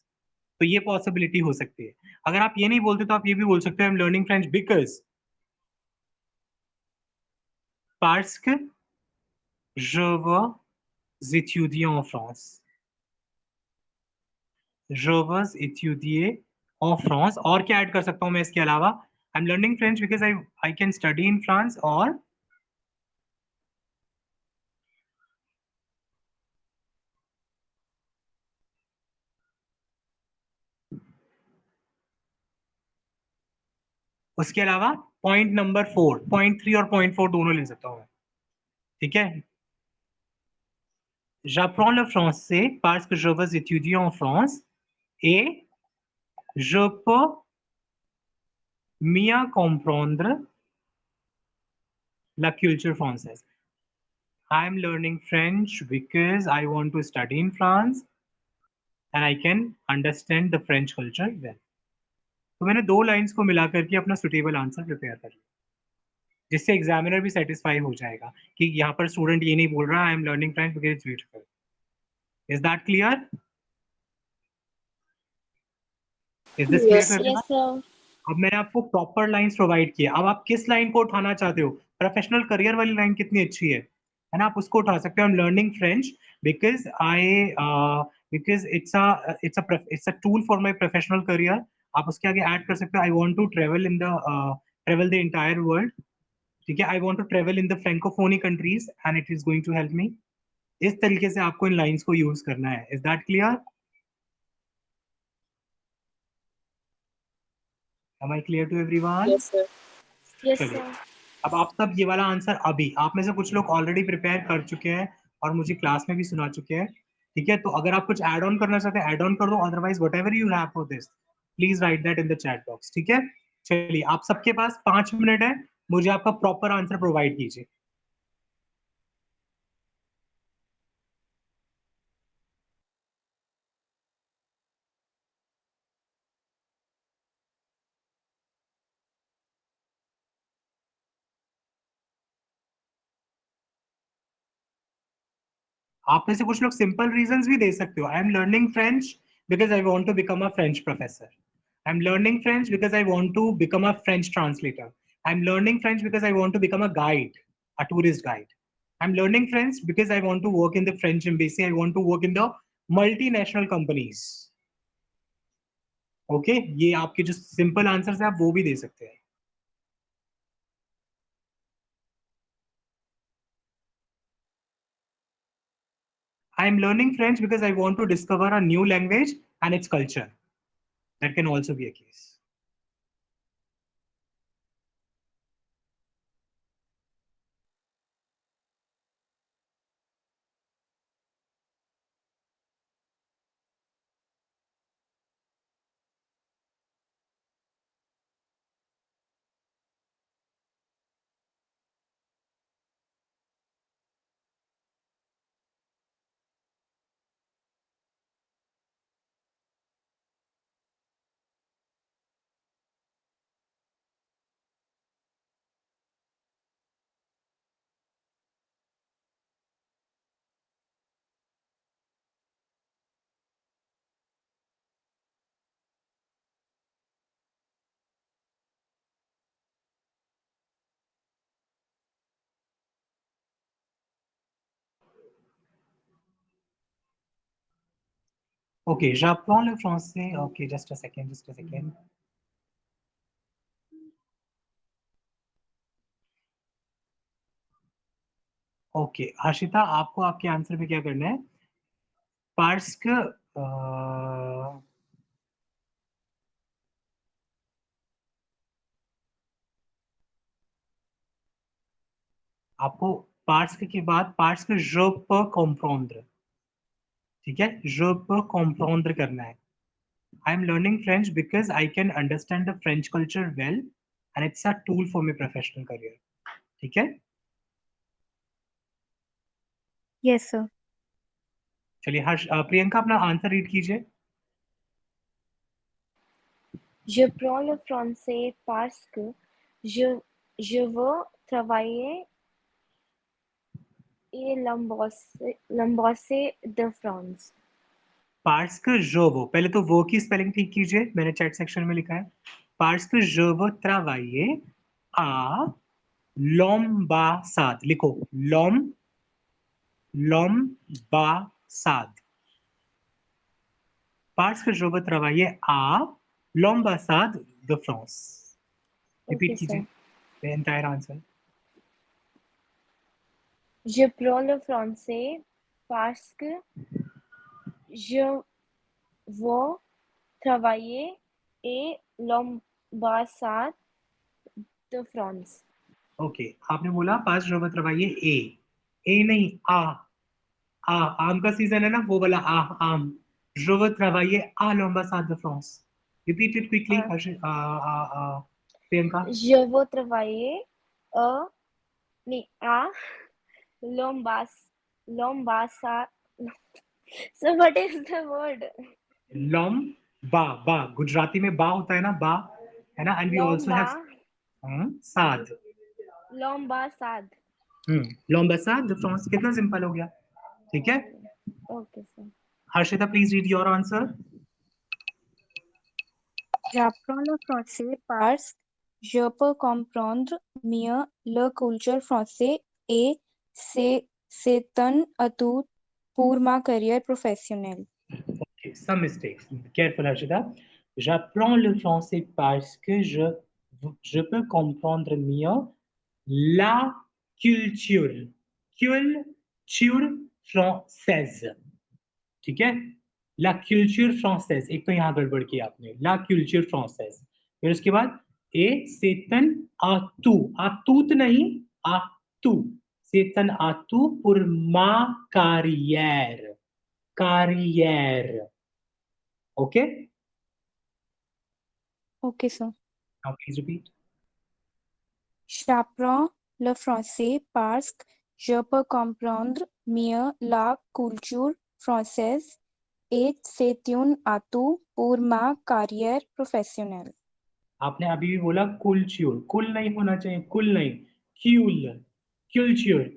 तो ये पॉसिबिलिटी हो सकती है. अगर आप ये नहीं बोलते तो आप ये भी बोल सकते हो, I am learning French because parce que je veux étudier en France. Je veux étudier en France. और क्या ऐड कर सकता हूं मैं इसके अलावा? आई am learning French because I can study in France, और उसके अलावा पॉइंट नंबर 4, पॉइंट 3 और पॉइंट 4 दोनों ले सकता हूं मैं. ठीक है, j'apprends le français parce que je veux étudier en France et je peux mieux comprendre la culture française. I am learning French because I want to study in France and I can understand the French culture well. तो मैंने दो लाइंस को मिला करके अपना सुटेबल आंसर प्रिपेयर कर लिया, जिससे एग्जामिनर भी सेटिस्फाई हो जाएगा कि यहाँ पर स्टूडेंट ये नहीं बोल रहा I am learning French because it's beautiful. Is that clear? Is this clear to everyone? Yes, sir. अब मैंने आपको प्रॉपर लाइंस प्रोवाइड किए. अब आप किस लाइन को उठाना चाहते हो? प्रोफेशनल करियर वाली लाइन कितनी अच्छी है ना, आप उसको उठा सकते हो. I am learning French because it's a tool for my professional career. आप उसके आगे ऐड कर सकते हो, I want to travel the entire world. ठीक है, I want to travel in the francophonie countries and it is going to help me. इस तरीके से आपको इन लाइंस को यूज करना है. Is that clear? Am I clear to everyone? Yes, sir. Yes, चलिए, sir. अब आप सब ये वाला आंसर, अभी आप में से कुछ लोग ऑलरेडी प्रिपेयर कर चुके हैं और मुझे क्लास में भी सुना चुके हैं. ठीक है, तो अगर आप कुछ ऐड ऑन करना चाहते हैं ऐड ऑन कर दो, otherwise whatever you have for this please right that in the chat box. ठीक है, चलिए, आप सबके पास 5 मिनट है, मुझे आपका प्रॉपर आंसर प्रोवाइड कीजिए. आप में से कुछ लोग सिंपल रीजंस भी दे सकते हो. I am learning French because I want to become a French professor. I am learning French because I want to become a French translator. I am learning French because I want to become a guide, a tourist guide. I am learning French because I want to work in the French embassy. I want to work in the multinational companies. Okay, ये आपके जो सिंपल आंसर्स है आप वो भी दे सकते हैं. I am learning French because I want to discover a new language and its culture. That can also be a case. Okay, j'apprends le français. Okay, just a second, just a second. Okay Harshita, आपको आपके आंसर पे क्या करना है? पार्स का आपको पार्स के बाद पार्स का je peux comprendre, ठीक है, je peux comprendre करना है. I am learning French because I can understand the French culture well and it's a tool for my professional career. ठीक है, Yes, sir. चलिए प्रियंका अपना आंसर रीड कीजिए. Je prends le français parce que je veux travailler et l'ambassade de France. पार्स का je veux, पहले तो वो की स्पेलिंग ठीक कीजिए, मैंने चैट सेक्शन में लिखा है. पार्स का je veux travailler à l'ambassade, लिखो l'ambassade. Parce que je veux travailler à l'ambassade de France. Repeat Okay, कीजिए sir. the entire answer. Je prends le français parce que je veux travailler et l'ambassade de France. Okay, आपने बोला पास je veux travailler ए नहीं आ आम का सीजन है ना, वो वाला आम. Je veux travailler à l'ambassade de France. Repeat it quickly, Priyanka. Je veux travailler à l'ambassade. So what is the word? Lomb बा गुजराती में बा होता है ना, बा है ना, एंड वी आल्सो हैव साद. L'ambassade. l'ambassade de France, कितना सिंपल हो गया. ठीक है, Okay, sir. Harshita please read your answer. J'apprends le français parce que je peux comprendre mieux la culture française et c'est un atout pour ma carrière professionnelle. Okay, some mistakes. Careful, Harshita. J'apprends le français parce que je peux comprendre mieux la culture française. ठीक है, la culture française. एक तो यहाँ गड़बड़ की आपने, la culture française. फिर उसके बाद et c'est un atout नहीं, atout. C'est un atout pour ma carrière. Okay? Okay, sir. Now please repeat. J'apprends le français parce que je peux comprendre mieux la culture française et c'est un atout pour ma carrière professionnelle. आपने अभी भी बोला कुल नहीं होना चाहिए, कुल नहीं, culture.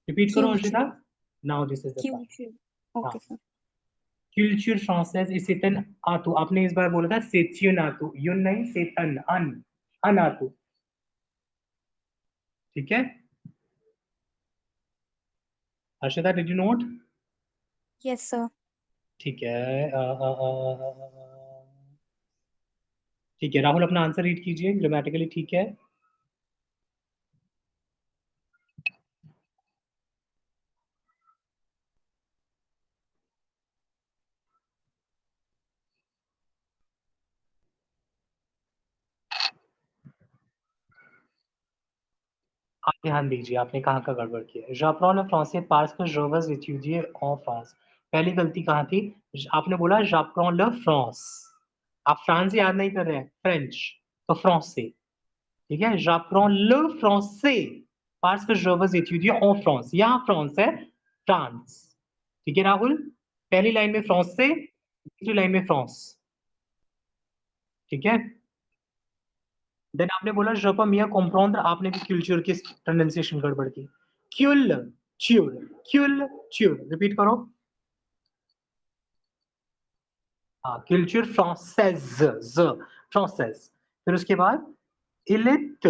Repeat करो Harshita. Now this is the part. Culture. Okay, sir. Culture française et c'est un atout. आपने इस बार बोला था c'est un atout, युन नहीं, c'est un atout. ठीक है, Harshita did you note? Yes, sir. ठीक है, ठीक है, राहुल अपना आंसर रीड कीजिए, ग्रामेटिकली ठीक है. आप ध्यान दीजिए आपने कहाँ का गड़बड़ किया है। J'apprends le français parce que je veux étudier en France। पहली गलती कहाँ थी? आपने बोला j'apprends le France। आप फ्रांस याद नहीं कर रहे हैं, फ्रेंच, तो फ्रांसे, ठीक है? J'apprends le français parce que je veux étudier en France। यहाँ फ्रांस है, फ्रांस, ठीक है राहुल? पहली लाइन में फ्रांसे, दूसरी लाइन में फ्रांस, ठीक है? देन आपने बोला je peux mieux comprendre, आपने भी culture की pronunciation गड़बड़ की। culture, रिपीट करो। हाँ, culture française, française। फिर उसके बाद il est,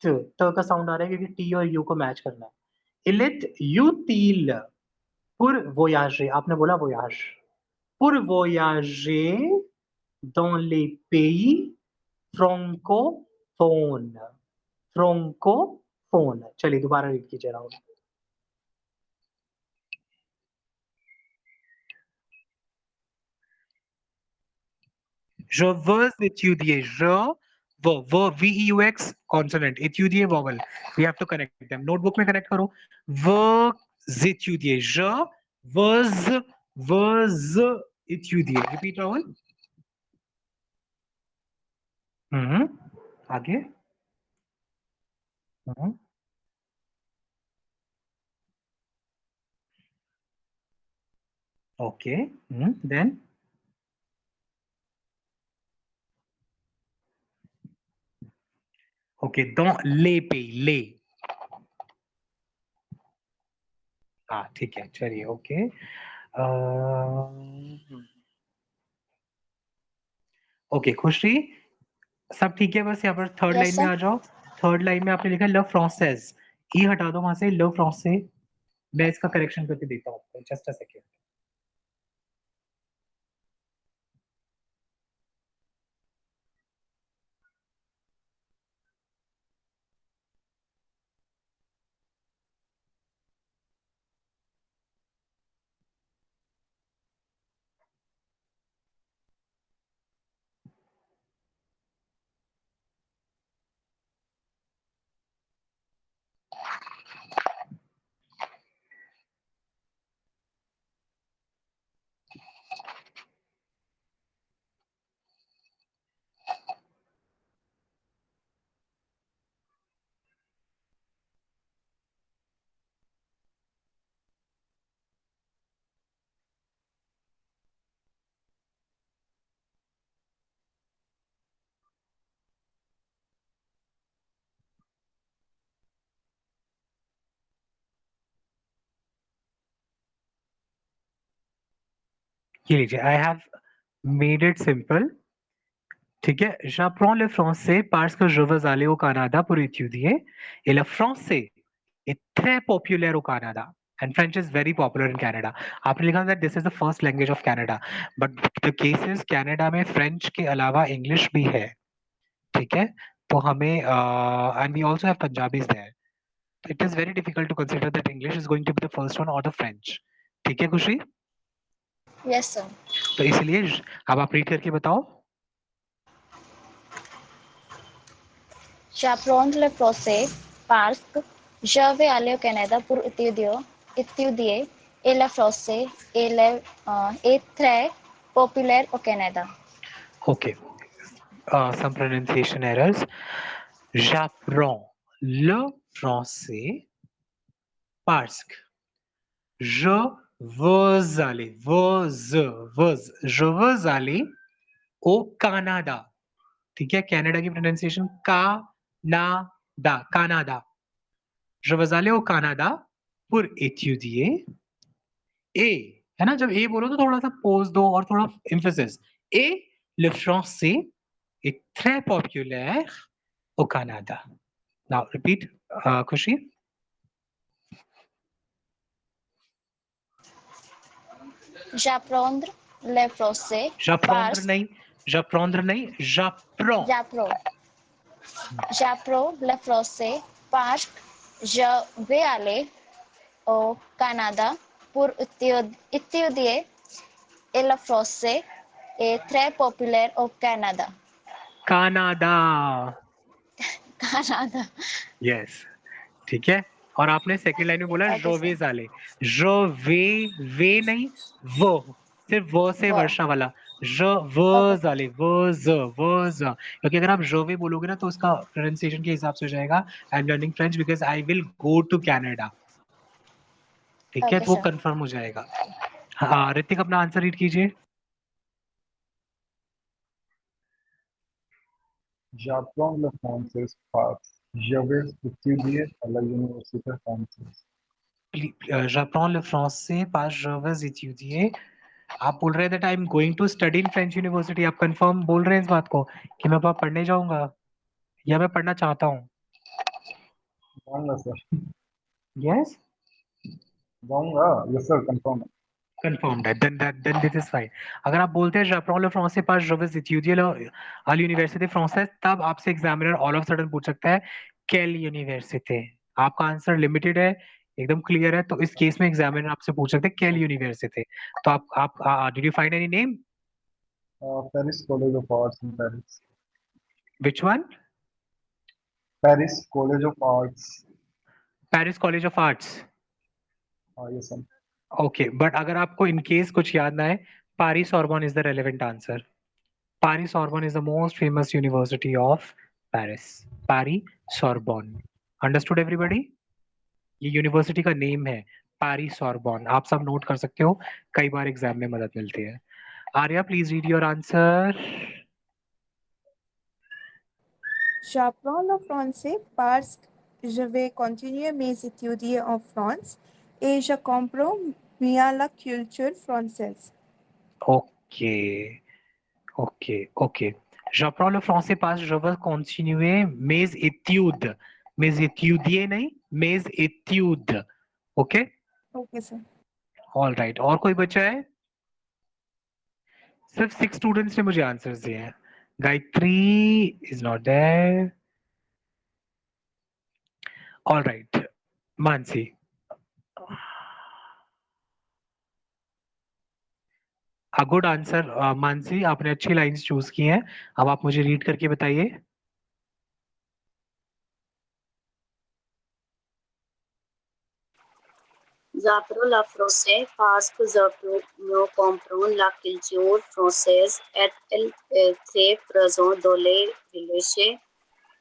त का साउंड आ रहा है क्योंकि टी और यू को मैच करना है। Il est utile pour voyager, आपने बोला voyage, pour voyager dans les pays francophones, francophone। चलिए दोबारा रीड कीजिए Rahul. Je veux étudier, V-E-U-X consonant, étudier vowel, we have to connect them, notebook में connect करो। veux étudier, je veux étudier, repeat Rahul. आगे। Okay, then okay, dans les pays, les, हाँ ठीक है, चलिए ओके। ओके खुशी, सब ठीक है, बस यहाँ पर थर्ड Yes, लाइन में sir. आ जाओ। थर्ड लाइन में आपने लिखा लव फ्रांसेस, ई हटा दो वहां से, लव फ्रांसे। मैं इसका करेक्शन करके देता हूँ आपको, जस्ट अ सेकेंड। ये लीजिए, I have made it simple, ठीक है? J'apprends le français parce que je veux aller au Canada pour étudier, et le français est très populaire au Canada, and French is very popular in Canada। आपने लिखा that this is the first language of Canada, but the case is Canada में French के अलावा English भी है, ठीक है? तो हमें and we also have Punjabis there, it is very difficult to consider that English is going to be the first one or the French, ठीक है खुशी? Yes, sir. तो इसलिए अब आप रीड करके बताओ। J'apprends le français parce que je vais aller au Canada pour étudier et le français est très populaire au Canada. Okay, some pronunciation errors. J'apprends le français parce que je veux aller, je veux aller au Canada, ठीक है? कनाडा की pronunciation Canada, je veux aller au Canada pour étudier, et है ना, जब ए बोलो तो थोड़ा सा pause दो और थोड़ा emphasis, et le français est très populaire au Canada। Now repeat, Khushi. J'apprends le français J'apprendre नहीं, j'apprendre नहीं, j'apprends। J'apprends le français parce que je vais aller au Canada pour étudier et le français est très populaire au Canada. Canada, Canada. Yes, ठीक है। और आपने सेकंड लाइन में बोला Okay, जोवे sir. जाले, जो वे नहीं, वो, सिर्फ वो से Wow. वर्षा वाला, जो वो Okay, sir. जाले, वो ज, क्योंकि अगर आप जोवे बोलोगे ना तो उसका प्रोनाउंसिएशन के हिसाब से हो जाएगा I am learning French because I will go to Canada, ठीक है, Okay, तो वो sir. कंफर्म हो जाएगा। हाँ, ऋतिक अपना आंसर रीड कीजिए। J'apprends le français parce je vais étudier à la université française. j'apprends le français parce je vais étudier। आप बोल रहे हैं that I am going to study in French university, आप कंफर्म बोल रहे हैं इस बात को कि मैं वहां पढ़ने जाऊंगा या मैं पढ़ना चाहता हूँ? जाऊंगा सर, यस, जाऊंगा, यस सर, कंफर्म है। confirmed है, then this is fine। अगर आप बोलते हैं j'apprends le français parce je vais étudier à l'université française, तब आपसे एग्जामिनर ऑल ऑफ सडन पूछ सकता है quelle यूनिवर्सिटी। आपका आंसर लिमिटेड है, एकदम क्लियर है, तो इस केस में एग्जामिनर आपसे पूछ सकते हैं quelle यूनिवर्सिटी। तो आप did you find any name? Paris College of Arts in Paris. Which one? Paris College of Arts. Paris college of arts. Yes sir. Okay, but अगर आपको इन केस कुछ याद ना है, Paris Sorbonne is the relevant answer. Paris Sorbonne is the most famous university of Paris. Paris Sorbonne. Understood everybody? ये यूनिवर्सिटी का नेम है Paris Sorbonne। आप सब नोट कर सकते हो, कई बार एग्जाम में मदद मिलती है। Arya, please read your answer. J'apprends le français parce que je vais continuer mes études en France et je comprends mieux la culture française. Okay okay okay, j'apprends le français parce que je veux continuer mes études, mes étudier नहीं, mes études, okay, Okay, sir. All right. और कोई बचा है? सिर्फ 6 स्टूडेंट्स ने मुझे आंसर्स दिए हैं। Gayatri is not there, all right. Mansi, a good answer. Mansi, आपने अच्छी लाइंस चूज की हैं, अब आप मुझे रीड करके बताइए। J'apprends le français parce que je peux comprendre la culture française et elle est très présente dans les relations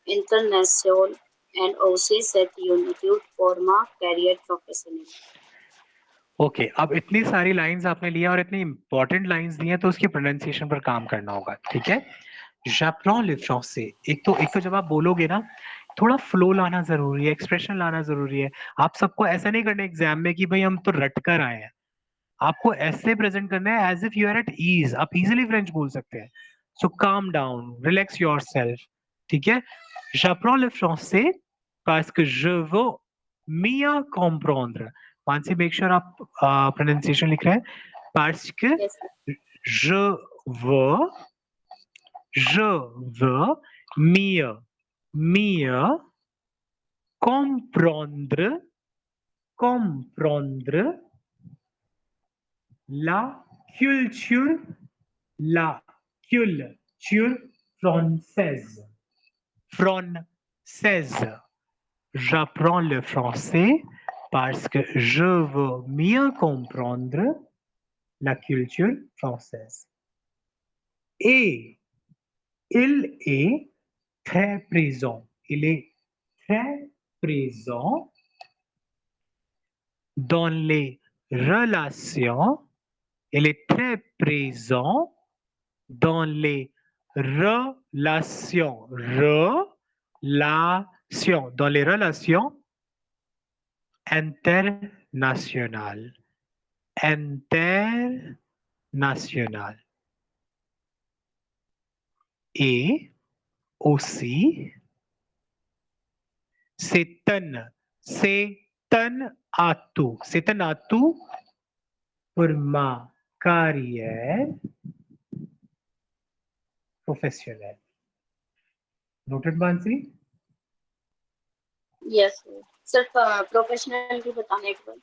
internationales and aussi cette unité pour ma carrière professionnelle। Okay, अब इतनी सारी लाइंस आपने लिया और इतनी इंपॉर्टेंट लाइंस दी हैं, तो उसकी प्रोनाउंसिएशन पर काम करना होगा, ठीक है। j'apprends le français, एक तो जब आप बोलोगे ना, थोड़ा फ्लो लाना जरूरी है, एक्सप्रेशन लाना जरूरी है। आप सबको ऐसा नहीं करना एग्जाम में कि भाई हम तो रट कर आए हैं, आपको ऐसे प्रेजेंट करना है as if you are at ease, आप इजीली फ्रेंच बोल सकते हैं। सो काम डाउन, रिलैक्स योरसेल्फ, ठीक है। j'apprends le français parce que je veux mieux comprendre। Mansi, make sure आप प्रोनाउंसिएशन लिख रहे हैं, parce que Yes, sir. je veux je veux mieux comprendre la culture la culture française. Française. J'apprends le français parce que je veux mieux comprendre la culture française. Et il est très présent. Il est très présent dans les relations. Il est très présent dans les relations, dans les relations internationales, internationales. Et aussi, c'est un atout pour ma carrière professionnelle. Noted, Mansi? Yes, sir. सिर्फ प्रोफेशनल की बताने के बाद।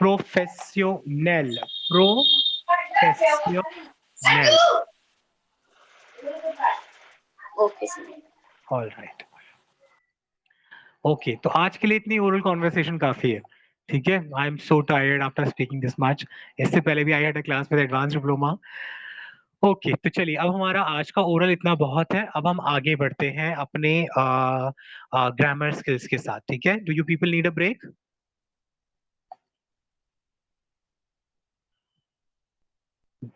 Professionnel. Professionnel. Okay sir. All right. Okay, तो आज के लिए इतनी ओरल कॉन्वर्सेशन काफी है, ठीक है। I am so tired after speaking this much. इससे पहले भी I had a class with advance diploma. Okay, तो चलिए, अब हमारा आज का ओरल इतना बहुत है, अब हम आगे बढ़ते हैं अपने ग्रामर स्किल्स के साथ, ठीक है। Do you people need a break?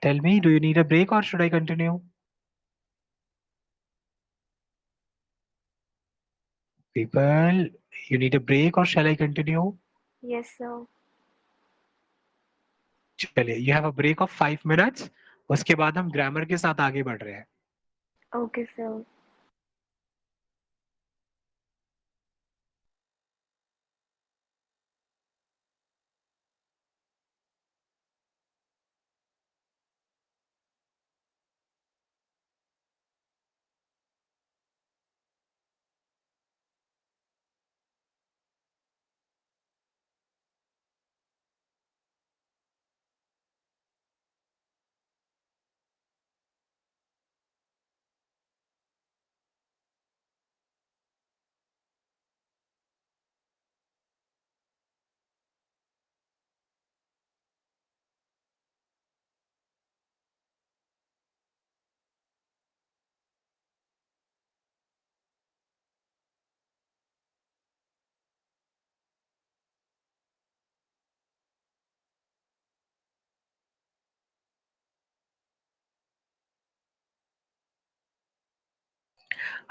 Tell me, do you need a break और should I continue? People, you need a break or shall I continue? Yes, sir. चलिए, you have a break of 5 minutes. उसके बाद हम ग्रामर के साथ आगे बढ़ रहे हैं। Okay, sir.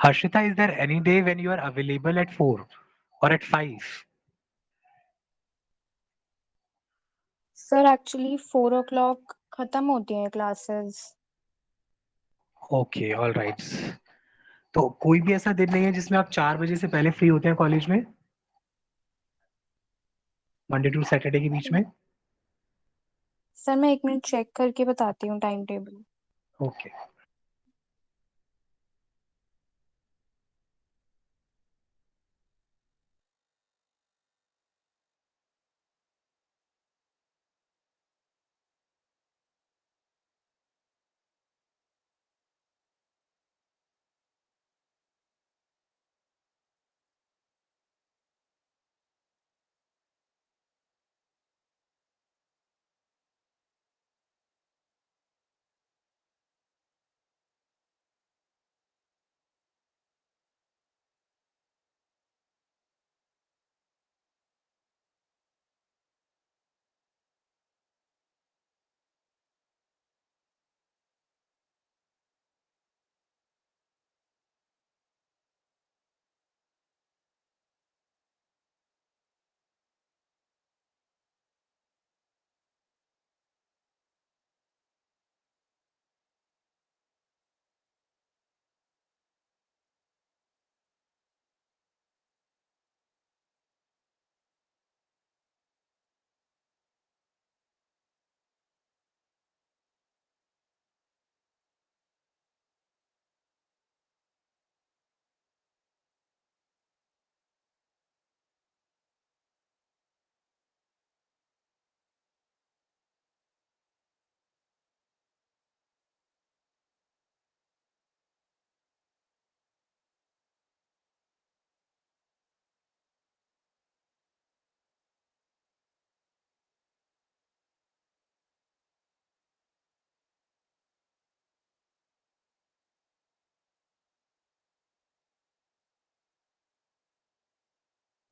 Harshita, is there any day when you are available at 4 or at 5? Sir actually 4 o'clock खत्म होती हैं क्लासेस। Okay, all right. तो कोई भी ऐसा दिन नहीं है जिसमें आप 4 बजे से पहले फ्री होते हैं कॉलेज में, मंडे टू सैटरडे के बीच में? सर मैं 1 मिनट चेक करके बताती हूँ time table. Okay.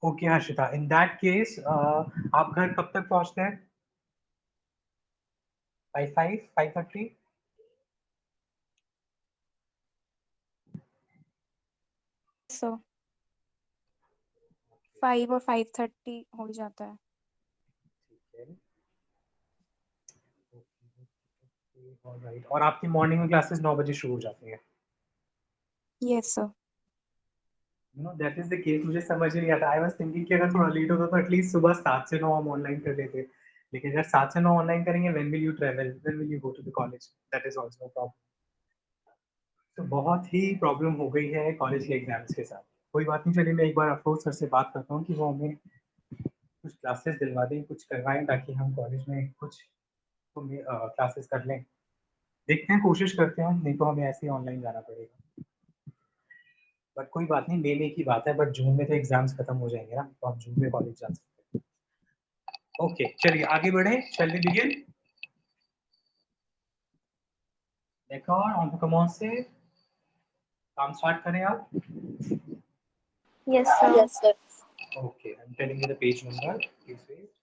Okay Harshita, in that case आप घर कब तक पहुंचते हैं? बाय 5, 5:30? सर 5 और 5:30 हो जाता है। ऑलराइट, और आपकी मॉर्निंग में क्लासेस 9 बजे शुरू हो जाती हैं? Yes sir. You know that is the case. मुझे समझ ही नहीं आता। आई वाज थिंकिंग कि अगर थोड़ा लेट होता तो एटलीस्ट सुबह 7 से 9 हम ऑनलाइन कर लेते। लेकिन अगर 7 से 9 ऑनलाइन करेंगे, when will you travel, when will you go to the college? That is also a problem. तो बहुत ही प्रॉब्लम हो गई है कॉलेज के एग्जाम्स के साथ। कोई बात नहीं, चलिए मैं एक बार अफरोज सर से बात करता हूँ कि वो हमें कुछ क्लासेस दिलवा दें, कुछ करवाएं, ताकि हम कॉलेज में कुछ क्लासेस कर लें। देखते हैं, कोशिश करते हैं, नहीं तो हमें ऐसे ही ऑनलाइन जाना पड़ेगा। बट कोई बात नहीं, मई की बात है, बट जून में तो एग्जाम्स खत्म हो जाएंगे ना, तो आप जून में कॉलेज जा सकते हैं। ओके, चलिए आगे बढ़े, शैल वी बिगिन। देखो ऑन टू कमेंस से काम स्टार्ट करें आप। Yes, sir. Yes, sir. Okay, I am telling you the page number, please wait.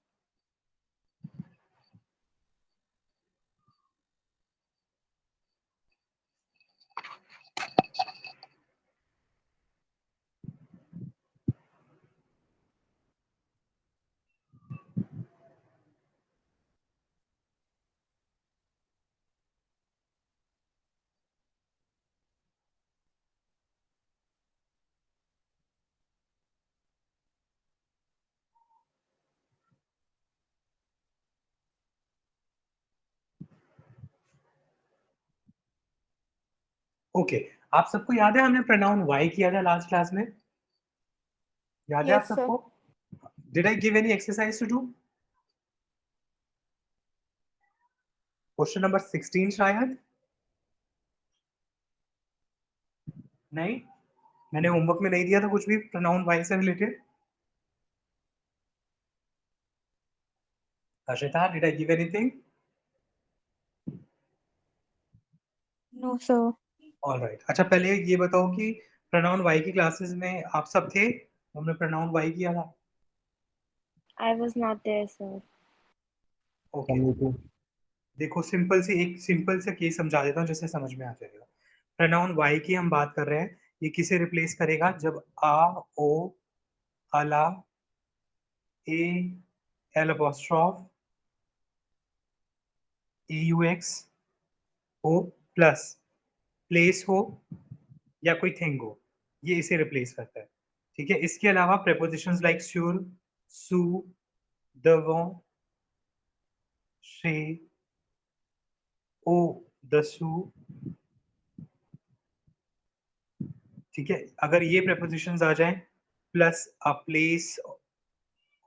Okay, आप सबको याद है हमने प्रोनाउन वाई किया था लास्ट क्लास में? याद है आप Yes, sir. सबको? Did I give any exercise to do? Question number 16 शायद नहीं, मैंने होमवर्क में नहीं दिया था कुछ भी प्रोनाउन वाई से related. Ashita, did I give anything? No, sir. Alright, अच्छा पहले ये बताओ कि प्रोनाउन वाई की क्लासेस में आप सब थे? हमने प्रोनाउन वाई किया था। I was not there, sir. Okay, देखो एक सिंपल से केस समझा देता हूँ जिससे समझ में आ जाएगा। प्रोनाउन वाई की हम बात कर रहे हैं, ये किसे रिप्लेस करेगा? जब आ, ओ, अला, ए, एल अपोस्ट्रोफ, ए यू एक्स हो, प्लस प्लेस हो या कोई थिंग हो, ये इसे रिप्लेस करता है। ठीक है, इसके अलावा प्रेपोजिशंस लाइक श्योर, सू, दवों, शे, ओ, दसू, ठीक है, अगर ये प्रेपोजिशंस आ जाए प्लस अ प्लेस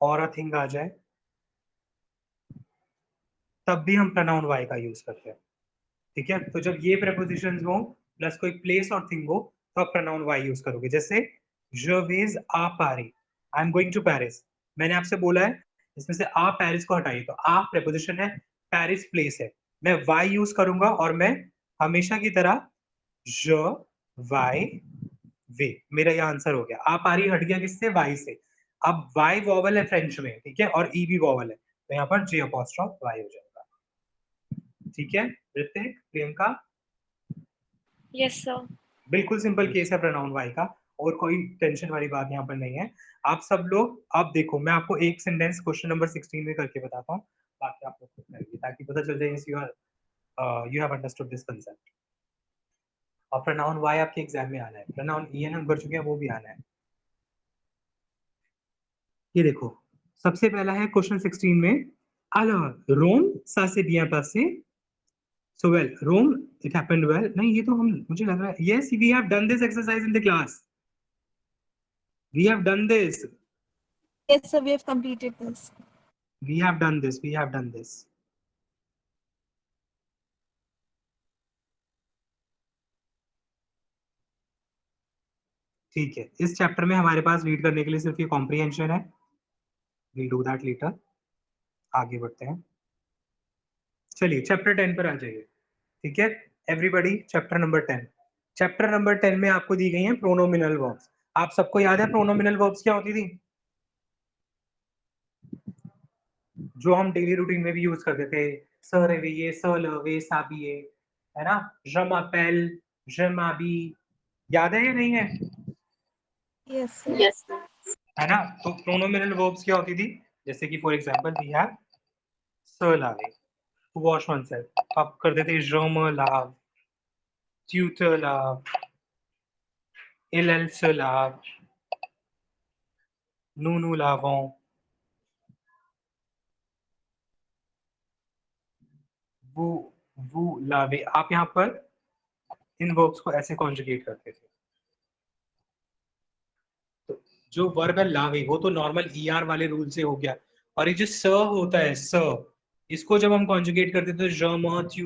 और अ थिंग आ जाए, तब भी हम प्रोनाउन वाई का यूज करते हैं। ठीक है, तो जब ये प्रेपोजिशंस हो प्लस कोई प्लेस और थिंग हो तो आप प्रोनाउन वाई यूज करोगे। जैसे je vais à Paris, I am going to Paris. मैंने आपसे बोला है इसमें से आ पेरिस को हटाइए, तो आ प्रेपोजिशन है, पेरिस प्लेस है, मैं वाई यूज करूंगा और मैं हमेशा की तरह je वाई वे, मेरा ये आंसर हो गया। आ पारी हट गया किससे? वाई से। अब वाई वॉवल है फ्रेंच में, ठीक है, और ई भी वॉवल है, तो यहाँ पर जे अपॉस्ट्रोफ वाई हो जाएगा। ठीक है ऋतिक, प्रियंका? Yes, sir. बिल्कुल सिंपल केस है प्रोनाउन वाई का, और कोई टेंशन वाली बात यहाँ पर नहीं है। आप सब लोग अब देखो, मैं आपको एक सेंटेंस क्वेश्चन नंबर 16 में करके बताता हूँ, बाकी आप लोग खुद करिए ताकि पता चल जाए you have understood this concept. और प्रोनाउन वाई आपके एग्जाम में आना है, प्रोनाउन ई हम कर चुके हैं, वो भी आना है। ये देखो, सबसे पहला है क्वेश्चन 16 में, alors Rome ça s'est bien passé, so well Rome it happened well, नहीं ये तो हम, मुझे लग रहा है yes we have done this exercise in the class, we have done this, Yes, sir. We have completed this. we have done this, we have done this। ठीक है, इस चैप्टर में हमारे पास रीड करने के लिए सिर्फ ये कॉम्प्रिहेंशन है, वी डू दैट लेटर। आगे बढ़ते हैं, चलिए चैप्टर 10 पर आ जाइए। ठीक है everybody, chapter number 10। Chapter number 10 में आपको दी गई हैं प्रोनोमिनल वर्ब्स। आप सबको याद है प्रोनोमिनल वर्ब्स क्या होती थी, जो हम डेली रूटीन में भी यूज करते थे? सर रेविए, सर लवे, साबिए, है ना? je m'appelle, je m'habille, याद है या नहीं है? Yes, sir. Yes, sir. है ना? तो प्रोनोमिनल वर्ब्स क्या होती थी? जैसे कि फॉर एग्जांपल वी हैव सर लावे, टू वॉश oneself, आप कर देते je me lave, tu te laves, elle se lave, nous lavons, vous lavez। आप यहाँ पर इन वर्ब्स को ऐसे कॉन्जुगेट करते थे। तो जो वर्ब है लावे, वो तो नॉर्मल ईआर वाले रूल से हो गया, और ये जो स होता है स, इसको जब हम कॉन्जुगेट करते थे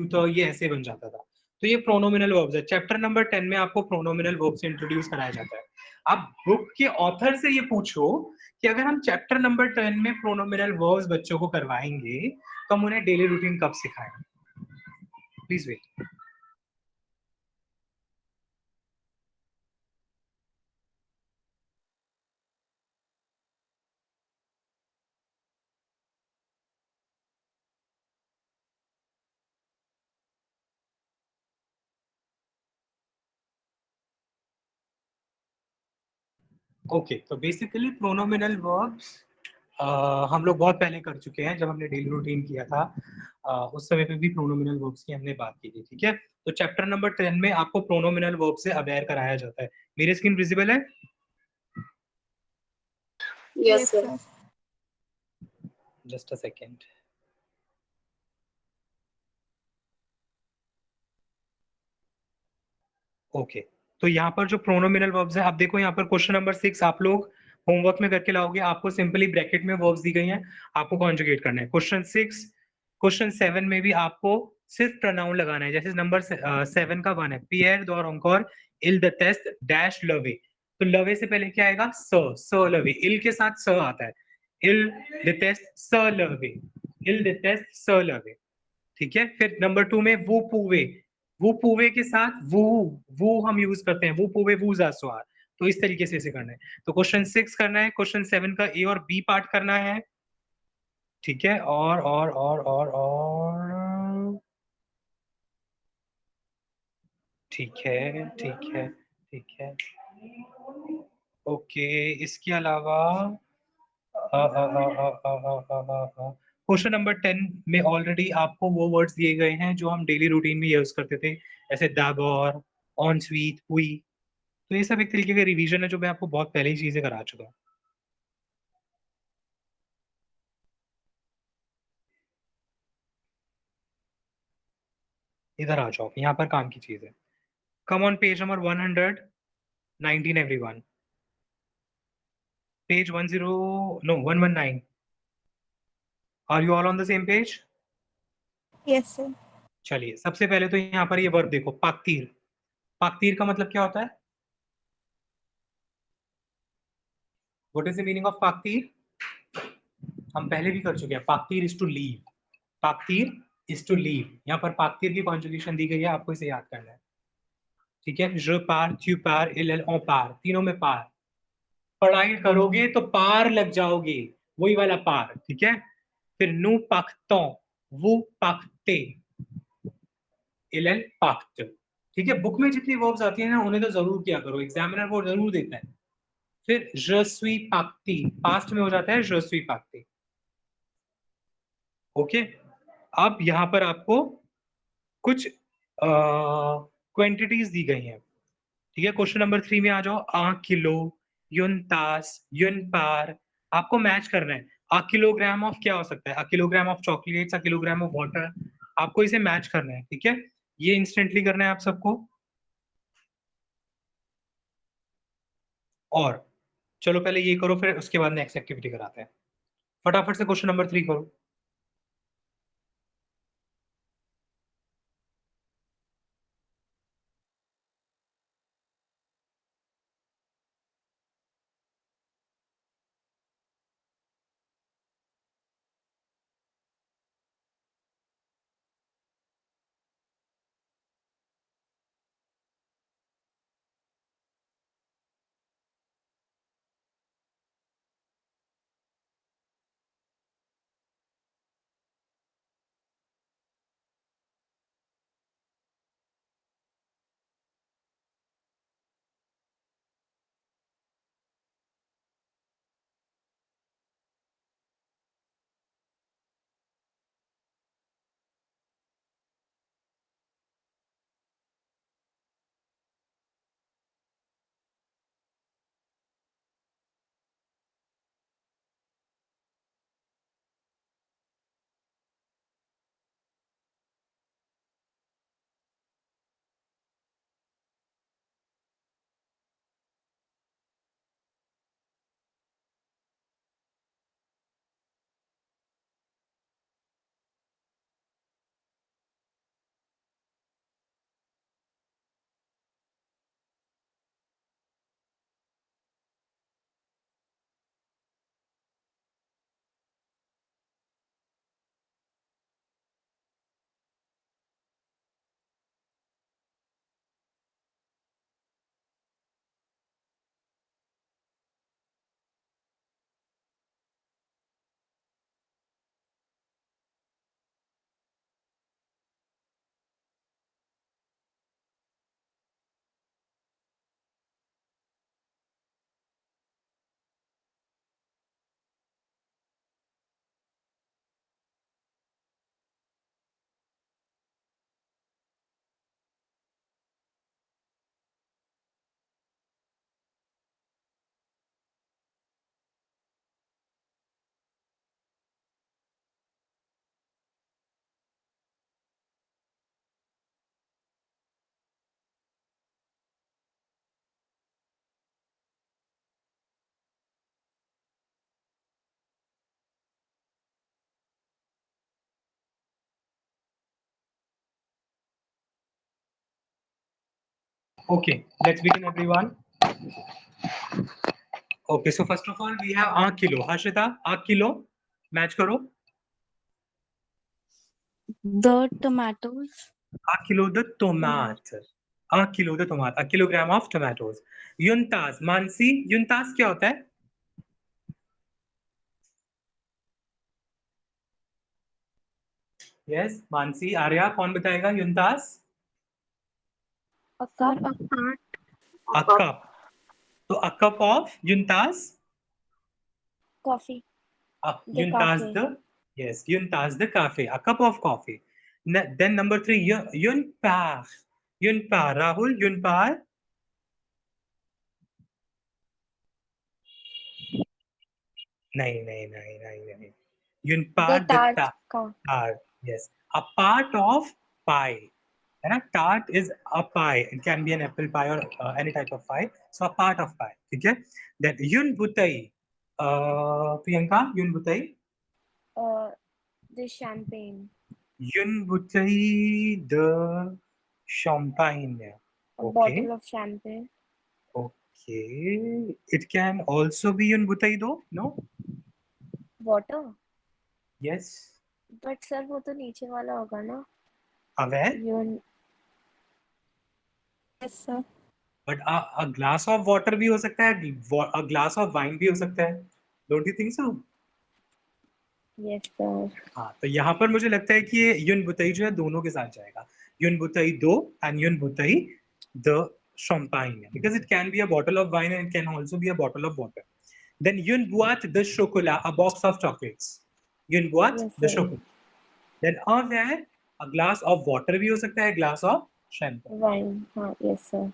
तो ये ऐसे बन जाता था। तो ये प्रोनोमिनल वर्ब्स है। चैप्टर नंबर 10 में आपको प्रोनोमिनल वर्ब से इंट्रोड्यूस कराया जाता है। आप बुक के ऑथर से ये पूछो कि अगर हम चैप्टर नंबर 10 में प्रोनोमिनल वर्ब्स बच्चों को करवाएंगे तो हम उन्हें डेली रूटीन कब सिखाएंगे? Please wait. ओके, तो बेसिकली प्रोनोमिनल वर्ब्स हम लोग बहुत पहले कर चुके हैं, जब हमने डेली रूटीन किया था उस समय पे भी प्रोनोमिनल वर्ब्स की हमने बात की थी, ठीक है। तो चैप्टर नंबर 10 में आपको प्रोनोमिनल वर्ब से अवेयर कराया जाता है। मेरी स्क्रीन विजिबल है? Yes, Yes, sir. sir. Just a second. Okay, तो यहाँ पर जो प्रोनोमिनल वर्ब्स है, आप देखो यहाँ पर क्वेश्चन नंबर 6 आप लोग होमवर्क में करके लाओगे। आपको सिंपली ब्रैकेट में वर्ब्स दी गई हैं, आपको कॉन्जुगेट करना है। क्वेश्चन 6, क्वेश्चन 7 में भी आपको सिर्फ प्रोनाउन लगाना है। जैसे नंबर 7 का 1 है, पियर दौर encore इल द डैश लवे। तो लवे से पहले क्या आएगा? स लवे। इल के साथ स आता है, इल डिटेस्ट स लवे, इल डिटेस्ट स लवे, ठीक है। फिर नंबर 2 में वो पूवे के साथ वो हम यूज करते हैं, वो पूवे वो जासवार। तो इस तरीके से इसे करना है। तो क्वेश्चन 6 करना है, क्वेश्चन 7 का ए और बी पार्ट करना है, ठीक है। और ठीक है, ठीक है, ठीक है। ओके, इसके अलावा क्वेश्चन नंबर 10 में ऑलरेडी आपको वो वर्ड्स दिए गए हैं जो हम डेली रूटीन में यूज करते थे, जैसे दागोर, ऑन स्वीट, हुई। तो ये सब एक तरीके का रिवीजन है जो मैं आपको बहुत पहले ही चीजें करा चुका हूँ। इधर आ जाओ, यहाँ पर काम की चीज है। Come on page number 119 everyone, page 119। Are you all on the same page? Yes, sir. चलिए, सबसे पहले तो यहाँ पर ये वर्ब देखो, पाकतीर। पाकतीर का मतलब क्या होता है? What is the meaning of पाकतीर? हम पहले भी कर चुके हैं। पाकतीर इज टू लीव, पाकतीर इज टू लीव। यहाँ पर पाकतीर की कॉन्जुगेशन दी गई है, आपको इसे याद करना है, ठीक है। je pars, tu pars, il on part, तीनों में पार। पढ़ाई करोगे तो पार लग जाओगे, वही वाला पार, ठीक है। फिर nous partons, vous partez, il part, ठीक है। बुक में जितनी वर्ब्स आती है ना, उन्हें तो जरूर किया करो, एग्जामिनर वो जरूर देता है। फिर je suis parti, पास्ट में हो जाता है je suis parti, ओके। अब यहाँ पर आपको कुछ क्वांटिटीज दी गई हैं, ठीक है। क्वेश्चन नंबर 3 में आ जाओ। आ किलो, युन तास, युन पार। आपको मैच करना है। आ किलोग्राम ऑफ क्या हो सकता है? A kilogram of chocolates, a kilogram of water. आपको इसे मैच करना है, ठीक है। ये इंस्टेंटली करना है आप सबको। और चलो पहले ये करो, फिर उसके बाद नेक्स्ट एक्टिविटी कराते हैं। फटाफट से क्वेश्चन नंबर 3 करो। Okay, let's begin, everyone. Okay, so first of all, we have a kilo. Harshita, a kilo. Match karo. The tomatoes. A kilo the tomato. A kilo the tomato. A kilogram of tomatoes. Yuntas. Mansi, yuntas क्या होता है? Yes, मानसी, आर्या, कौन बताएगा? युनतास? A Sir, cup. a part. A cup. So a cup of Yuntas. Coffee. The Yuntas cafe. the, yes, Yuntas the cafe. A cup of coffee. Then number 3, Yunpar. Yunpar. Rahul, Yunpar. नहीं. The Yunpar the tart का. tart. Yes. A part of pie. है ना? Tart is a pie. It can be an apple pie or any type of pie. So a part of pie. ठीक है? Then Yun Butai. Priyanka, Yun Butai. The champagne. Yun Butai the champagne. A Okay. bottle of champagne. Okay. It can also be Yun Butai though. No? Water. Yes. But sir वो तो नीचे वाला होगा ना. Aware? Yun. Yes, sir. But a glass of water भी हो सकता है. A glass of wine भी हो सकता है. Don't you think so? Yes sir. हाँ, तो यहाँ पर मुझे लगता है कि ये युन बुतई जो है दोनों के साथ जाएगा. युन बुतई दो एंड युन बुतई द champagne, because it can be a bottle of wine and it can also be a bottle of water. Then Yun boîte de chocolat, a box of chocolates. Yun boîte Yes de sir. chocolat. Then है a glass of water भी हो सकता है, glass of champagne. Wine. हाँ. Yes sir.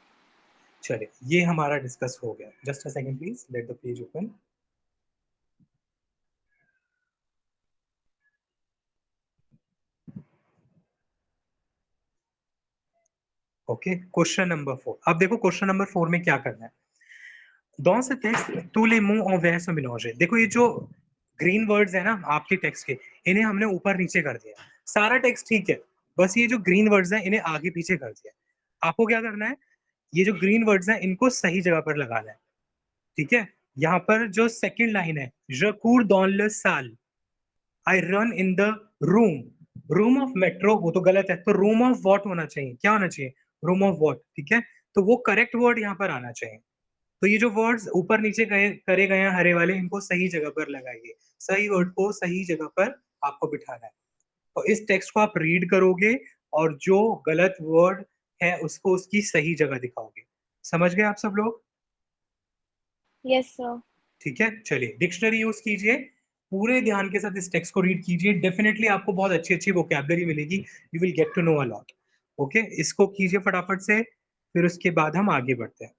चलिए, ये हमारा डिस्कस हो गया. Just a second please, let the page open. Okay, question number 4. अब देखो क्वेश्चन नंबर 4 में क्या करना है. Dans ce texte, tous les mots en vert sont mélangés. देखो ये जो ग्रीन वर्ड्स है ना आपके टेक्स्ट के, इन्हें हमने ऊपर नीचे कर दिया. सारा टेक्स्ट ठीक है, बस ये जो ग्रीन वर्ड्स हैं इन्हें आगे पीछे कर दिया. आपको क्या करना है, ये जो ग्रीन वर्ड्स हैं इनको सही जगह पर लगाना है. ठीक है, यहाँ पर जो सेकंड लाइन है, je cours dans le salle, I run in the room. Room of metro वो तो गलत है, तो रूम ऑफ वॉट होना चाहिए. क्या होना चाहिए? Room of what. ठीक है, तो वो करेक्ट वर्ड यहाँ पर आना चाहिए. तो ये जो वर्ड्स ऊपर नीचे करे गए हैं हरे वाले, इनको सही जगह पर लगाइए. सही वर्ड को सही जगह पर आपको बिठाना है. तो इस टेक्स्ट को आप रीड करोगे और जो गलत वर्ड है उसको उसकी सही जगह दिखाओगे. समझ गए आप सब लोग? Yes sir. ठीक है, चलिए डिक्शनरी यूज कीजिए. पूरे ध्यान के साथ इस टेक्स्ट को रीड कीजिए. डेफिनेटली आपको बहुत अच्छी अच्छी वोकैबुलरी मिलेगी. You will get to know a lot. Okay, इसको कीजिए फटाफट से, फिर उसके बाद हम आगे बढ़ते हैं.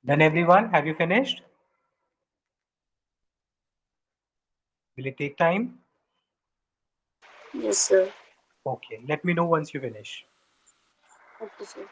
Done everyone? Have you finished? Will it take time? Yes, sir. Okay, let me know once you finish. Okay, sir.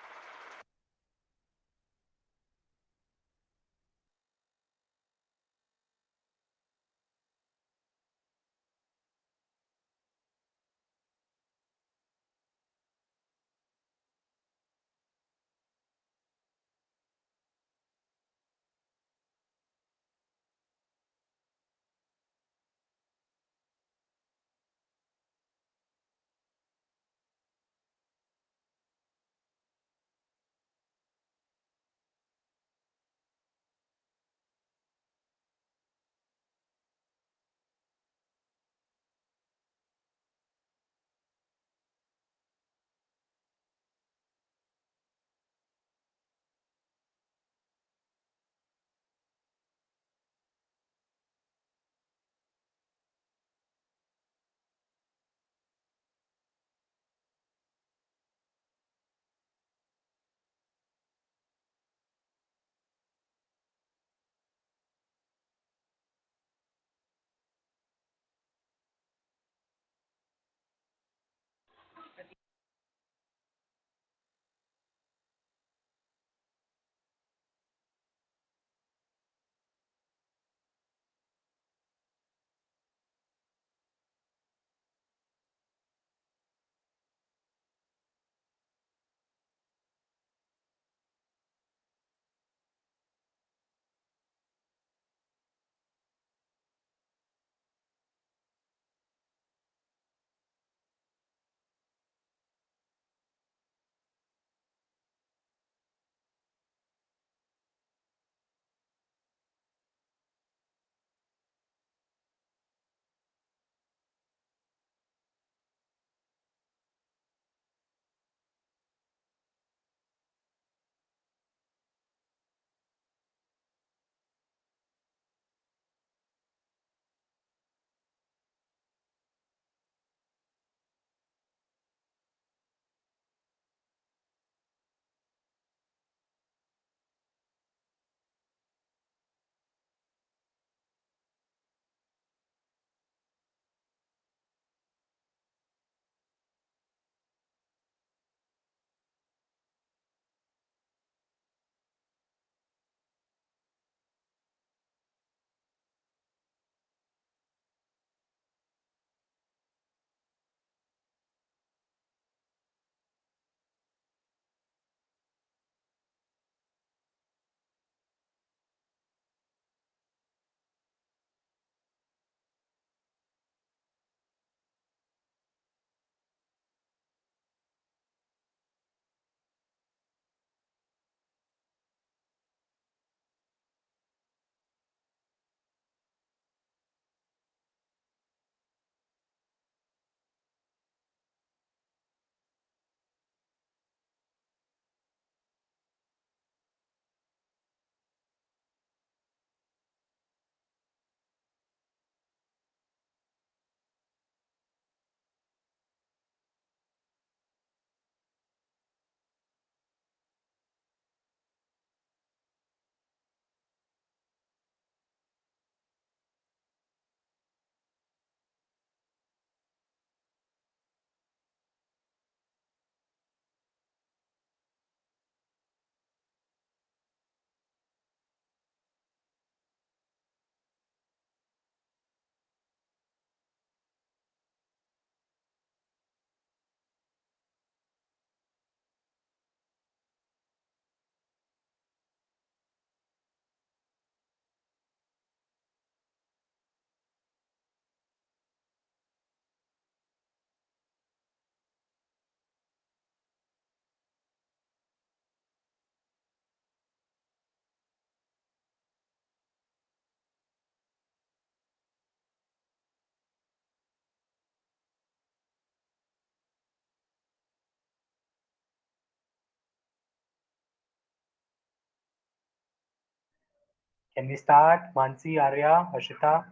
Can we start? Mansi, Arya, Harshita,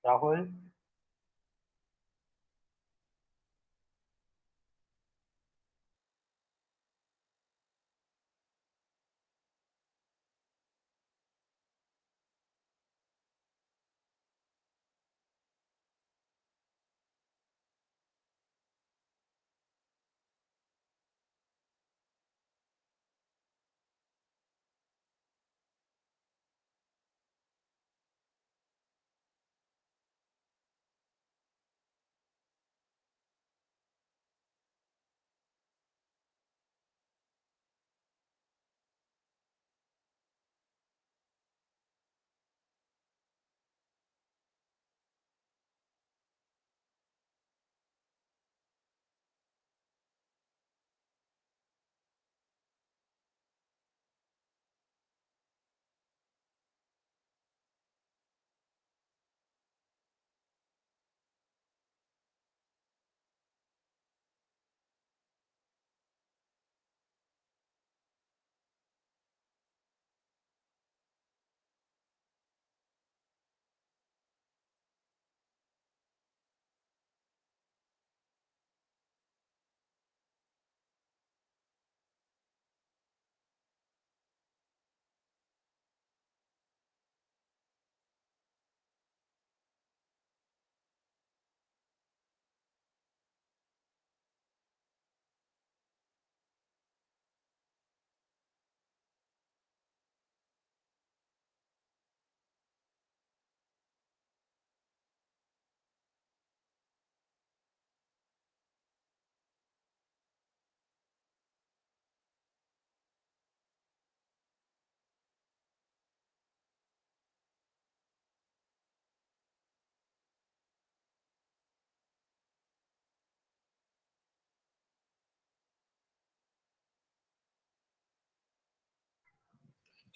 Rahul?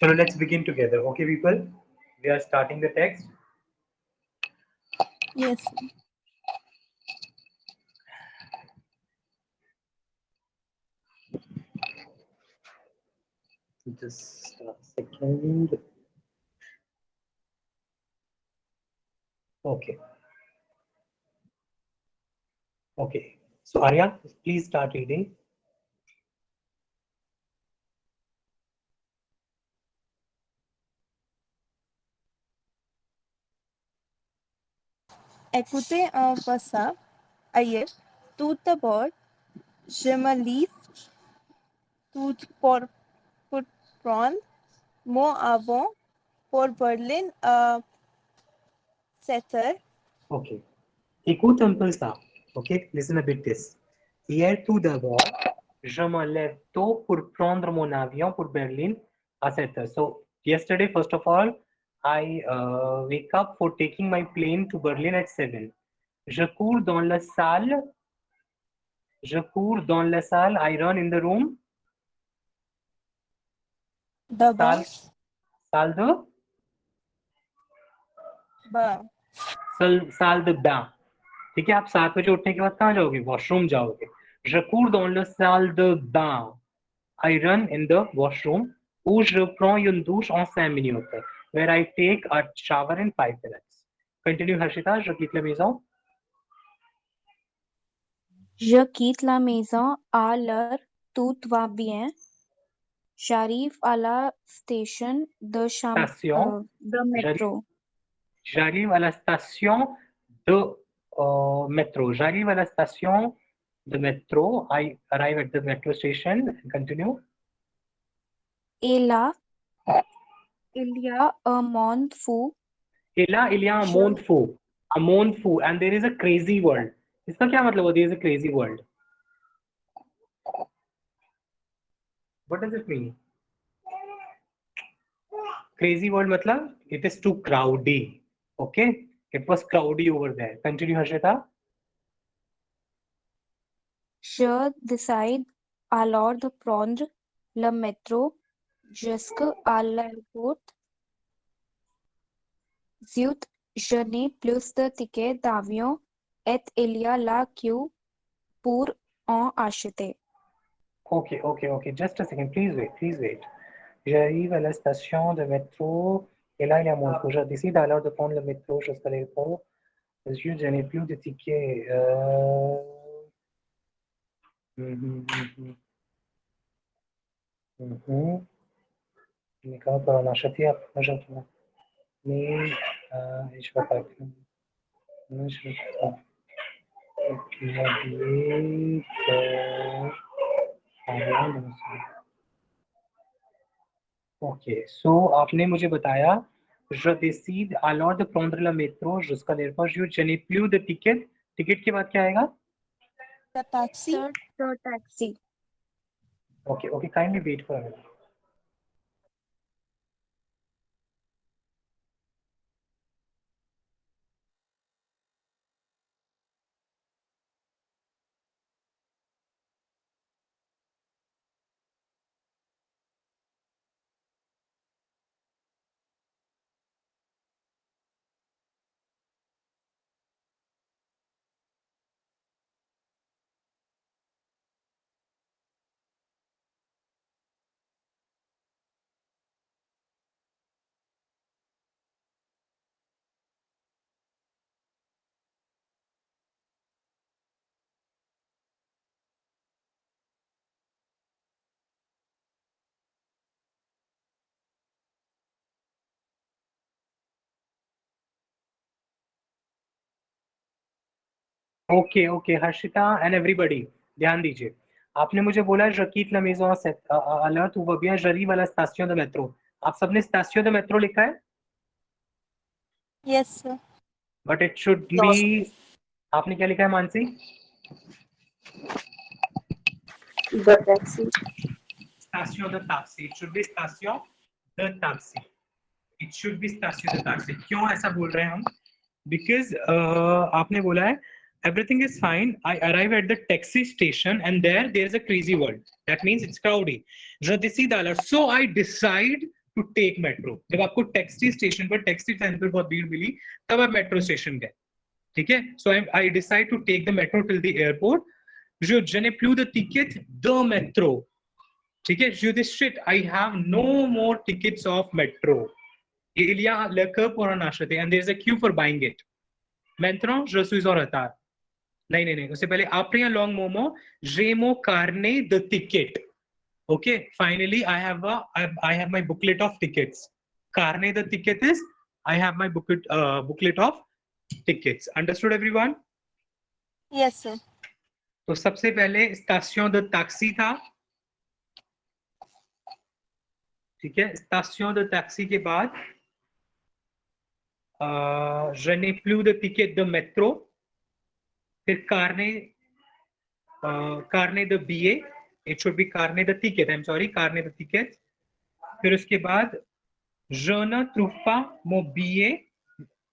So let's begin together. Okay, people, we are starting the text. Yes. Just a second. Okay. Okay. So Arya, please start reading. Écoutez un passage ailleurs, tout d'abord, je me livre tout pour prendre mon avant pour Berlin à 7 heures. Okay. Écoute un peu ça. Okay, listen a bit this. Hier tout d'abord, je me lève tôt pour prendre mon avion pour Berlin à 7 heures. So yesterday, first of all, I wake up for taking my plane to Berlin at 7. Je cours dans la salle. Je cours dans la salle. I run in the room. D'abord, Salle, salle de, bah, salle de bain. ठीक है, आप 7 बजे उठने के बाद कहाँ जाओगे? वॉशरूम जाओगे. Je cours dans la salle de bain. I run in the washroom. Ou je prends une douche en 5 minutes. Where I take a shower in 5 minutes. Continue, Harshita. Je quitte la maison. Je quitte la maison à l'heure, tout va bien. J'arrive à la station Station. de J'arrive métro. j'arrive à la station de métro. J'arrive à la station de métro. I arrive at the metro station. Continue. Et là, il y a un monde fou. Et là, il y a un Je, monde fou. A monde fou. And there is a crazy world. इसका क्या मतलब है? There is a crazy world. What does it mean? Crazy world matlab it is too crowdy. Okay? It was crowdy over there. Continue, Harshita. je décide alors de prendre le métro jusqu'à l'aéroport. Zut, je n'ai plus de tickets d'avion et il y a la queue pour en acheter. Okay, okay, okay. Just a second. Please wait, please wait. J'arrive à la station de métro et là, il y a mon fou. Je décide alors de prendre le métro jusqu'à l'aéroport. Je n'ai plus de tickets. Mhm, mhm, mhm. Mais comment on peut en acheter après? Mais je vais pas. Mais je vais pas. Clavier, okay so आपने मुझे बताया je décide alors de prendre le métro jusqu'à l'aéroport je n'ai plus de ticket ticket के बाद क्या आएगा the taxi. The taxi. Okay okay kindly wait for a minute okay okay Harshita and everybody ध्यान दीजिए आपने मुझे बोला रकीत लमेजो अलर्ट वो भी जरी वाला स्टेशन द मेट्रो आप सबने स्टेशन द मेट्रो लिखा है Yes, sir. But it should No, be आपने क्या लिखा है Mansi the taxi. station de taxi it should be station de taxi it should be station de taxi क्यों ऐसा बोल रहे हैं हम because आपने बोला है everything is fine I arrive at the taxi station and there is a crazy world that means it's crowdy je décide alors so I decide to take metro. जब आपको टैक्सी स्टेशन पर, टैक्सी स्टैंड पर बहुत भीड़ मिली, तब आप मेट्रो स्टेशन गए, ठीक है। So I decide to take the metro till the airport. Je n'ai plus de ticket de métro, ठीक है। Je dis shit, I have no more tickets of metro. Il y a le queue pour en acheter and there is a queue for buying it. Maintenant, je suis en retard. नहीं, उससे पहले après un long moment, j'ai mon carnet de ticket. Okay, finally I have my booklet of tickets. Carnet de ticket is I have my booklet of tickets. Understood everyone? Yes, sir. तो सबसे पहले स्टेशन de taxi था, ठीक है। स्टेशन de taxi के बाद je n'ai plus de ticket de métro, फिर carnet de billet, it should be carnet de ticket, I'm sorry, carnet de ticket। फिर उसके बाद je ne trouve pas mon billet,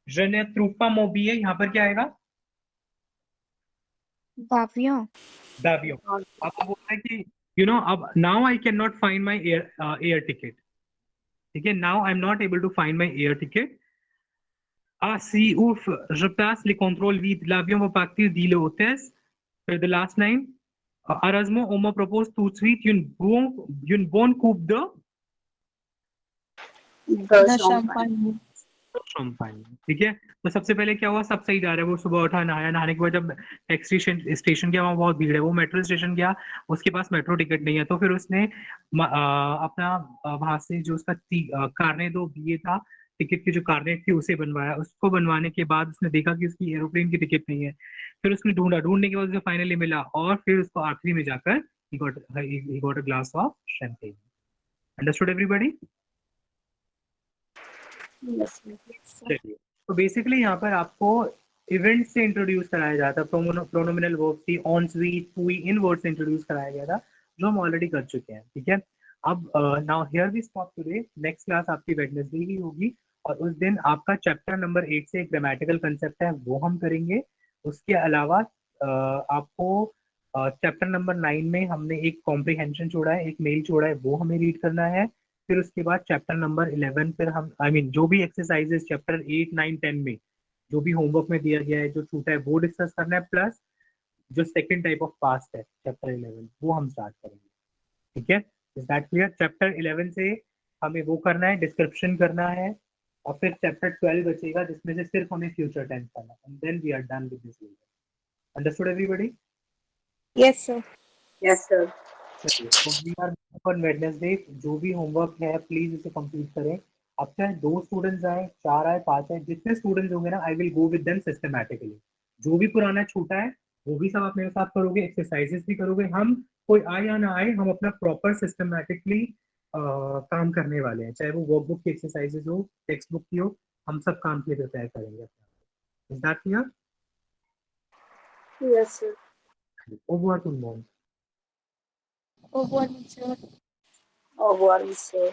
je ne trouve pas mon billet, यहाँ पर क्या आएगा? Davion. दावियों। अब वो बोलता है कि अब now I cannot find my air ticket, ठीक है। now I'm not able to find my air ticket। Ah si, ouf, je passe les contrôles vite, l'avion va partir, dit le hôtesse। Puis the last line, heureusement, on me propose tout de suite une bonne coupe de The champagne. Champagne, ठीक है। तो सबसे पहले क्या हुआ, सब सही जा रहा है। वो सुबह उठा, नहाया, नहाने के बाद जब टैक्सी स्टेशन गया, वहाँ बहुत भीड़ है। वो मेट्रो स्टेशन गया, उसके पास मेट्रो टिकट नहीं है, तो फिर उसने अपना वहां से जो उसका कारने दो बीए था, टिकट की जो कार्नेट थी उसे बनवाया। उसको बनवाने के बाद उसने देखा कि उसकी एरोप्लेन की टिकट नहीं है। फिर उसने ढूंढने के बाद उसे फाइनली मिला, और फिर उसको आखिरी में जाकर he got a glass of champagne. Understood everybody? Yes, चलिए, तो बेसिकली यहाँ पर आपको इवेंट से इंट्रोड्यूस कराया जाता है। प्रोनोमिनल वर्ब थी, ऑन, स्वीट, पुई, इन वर्ड से इंट्रोड्यूस कराया गया था, जो हम ऑलरेडी कर चुके हैं, ठीक है। अब now here we stop today. Next class आपकी वेडनेसडे ही होगी, और उस दिन आपका चैप्टर नंबर 8 से एक ग्रामेटिकल कंसेप्ट है, वो हम करेंगे। उसके अलावा आपको चैप्टर नंबर 9 में हमने एक कॉम्प्रिहेंशन छोड़ा है, एक मेल छोड़ा है, वो हमें रीड करना है। फिर उसके बाद चैप्टर नंबर 11 पर हम जो भी एक्सरसाइजेस चैप्टर 8, 9, 10 में जो भी होमवर्क में दिया गया है, जो छूटा है, वो डिस्कस करना है। प्लस जो सेकंड टाइप ऑफ पास्ट है चैप्टर 11, वो हम स्टार्ट करेंगे, ठीक है। Is that clear? चैप्टर 11 से हमें वो करना है, डिस्क्रिप्शन करना है, और फिर चैप्टर 12 बचेगा, जिसमें से सिर्फ हमें फ्यूचर टेंस करना है, and then we are done with this lecture. Understood everybody? Yes, sir. yes, sir. चलिए, तो वी आर ऑन वेडनेसडे। जो भी होमवर्क है प्लीज इसे कंप्लीट करें। अब चाहे 2 स्टूडेंट्स आए, 4 आए, 5 आए, जितने स्टूडेंट्स होंगे ना, आई will go with them systematically. जो भी पुराना छूटा है वो भी सब आप मेरे साथ करोगे, एक्सरसाइजेस भी करोगे। हम कोई आए या ना आए, हम अपना प्रॉपर सिस्टमैटिकली काम करने वाले हैं, चाहे वो वर्कबुक की एक्सरसाइजेस हो, टेक्स्ट बुक की हो, हम सब काम के लिए प्रिपेयर करेंगे। Is that clear? Yes, sir. Over to mom. Au revoir, monsieur. Au revoir, monsieur.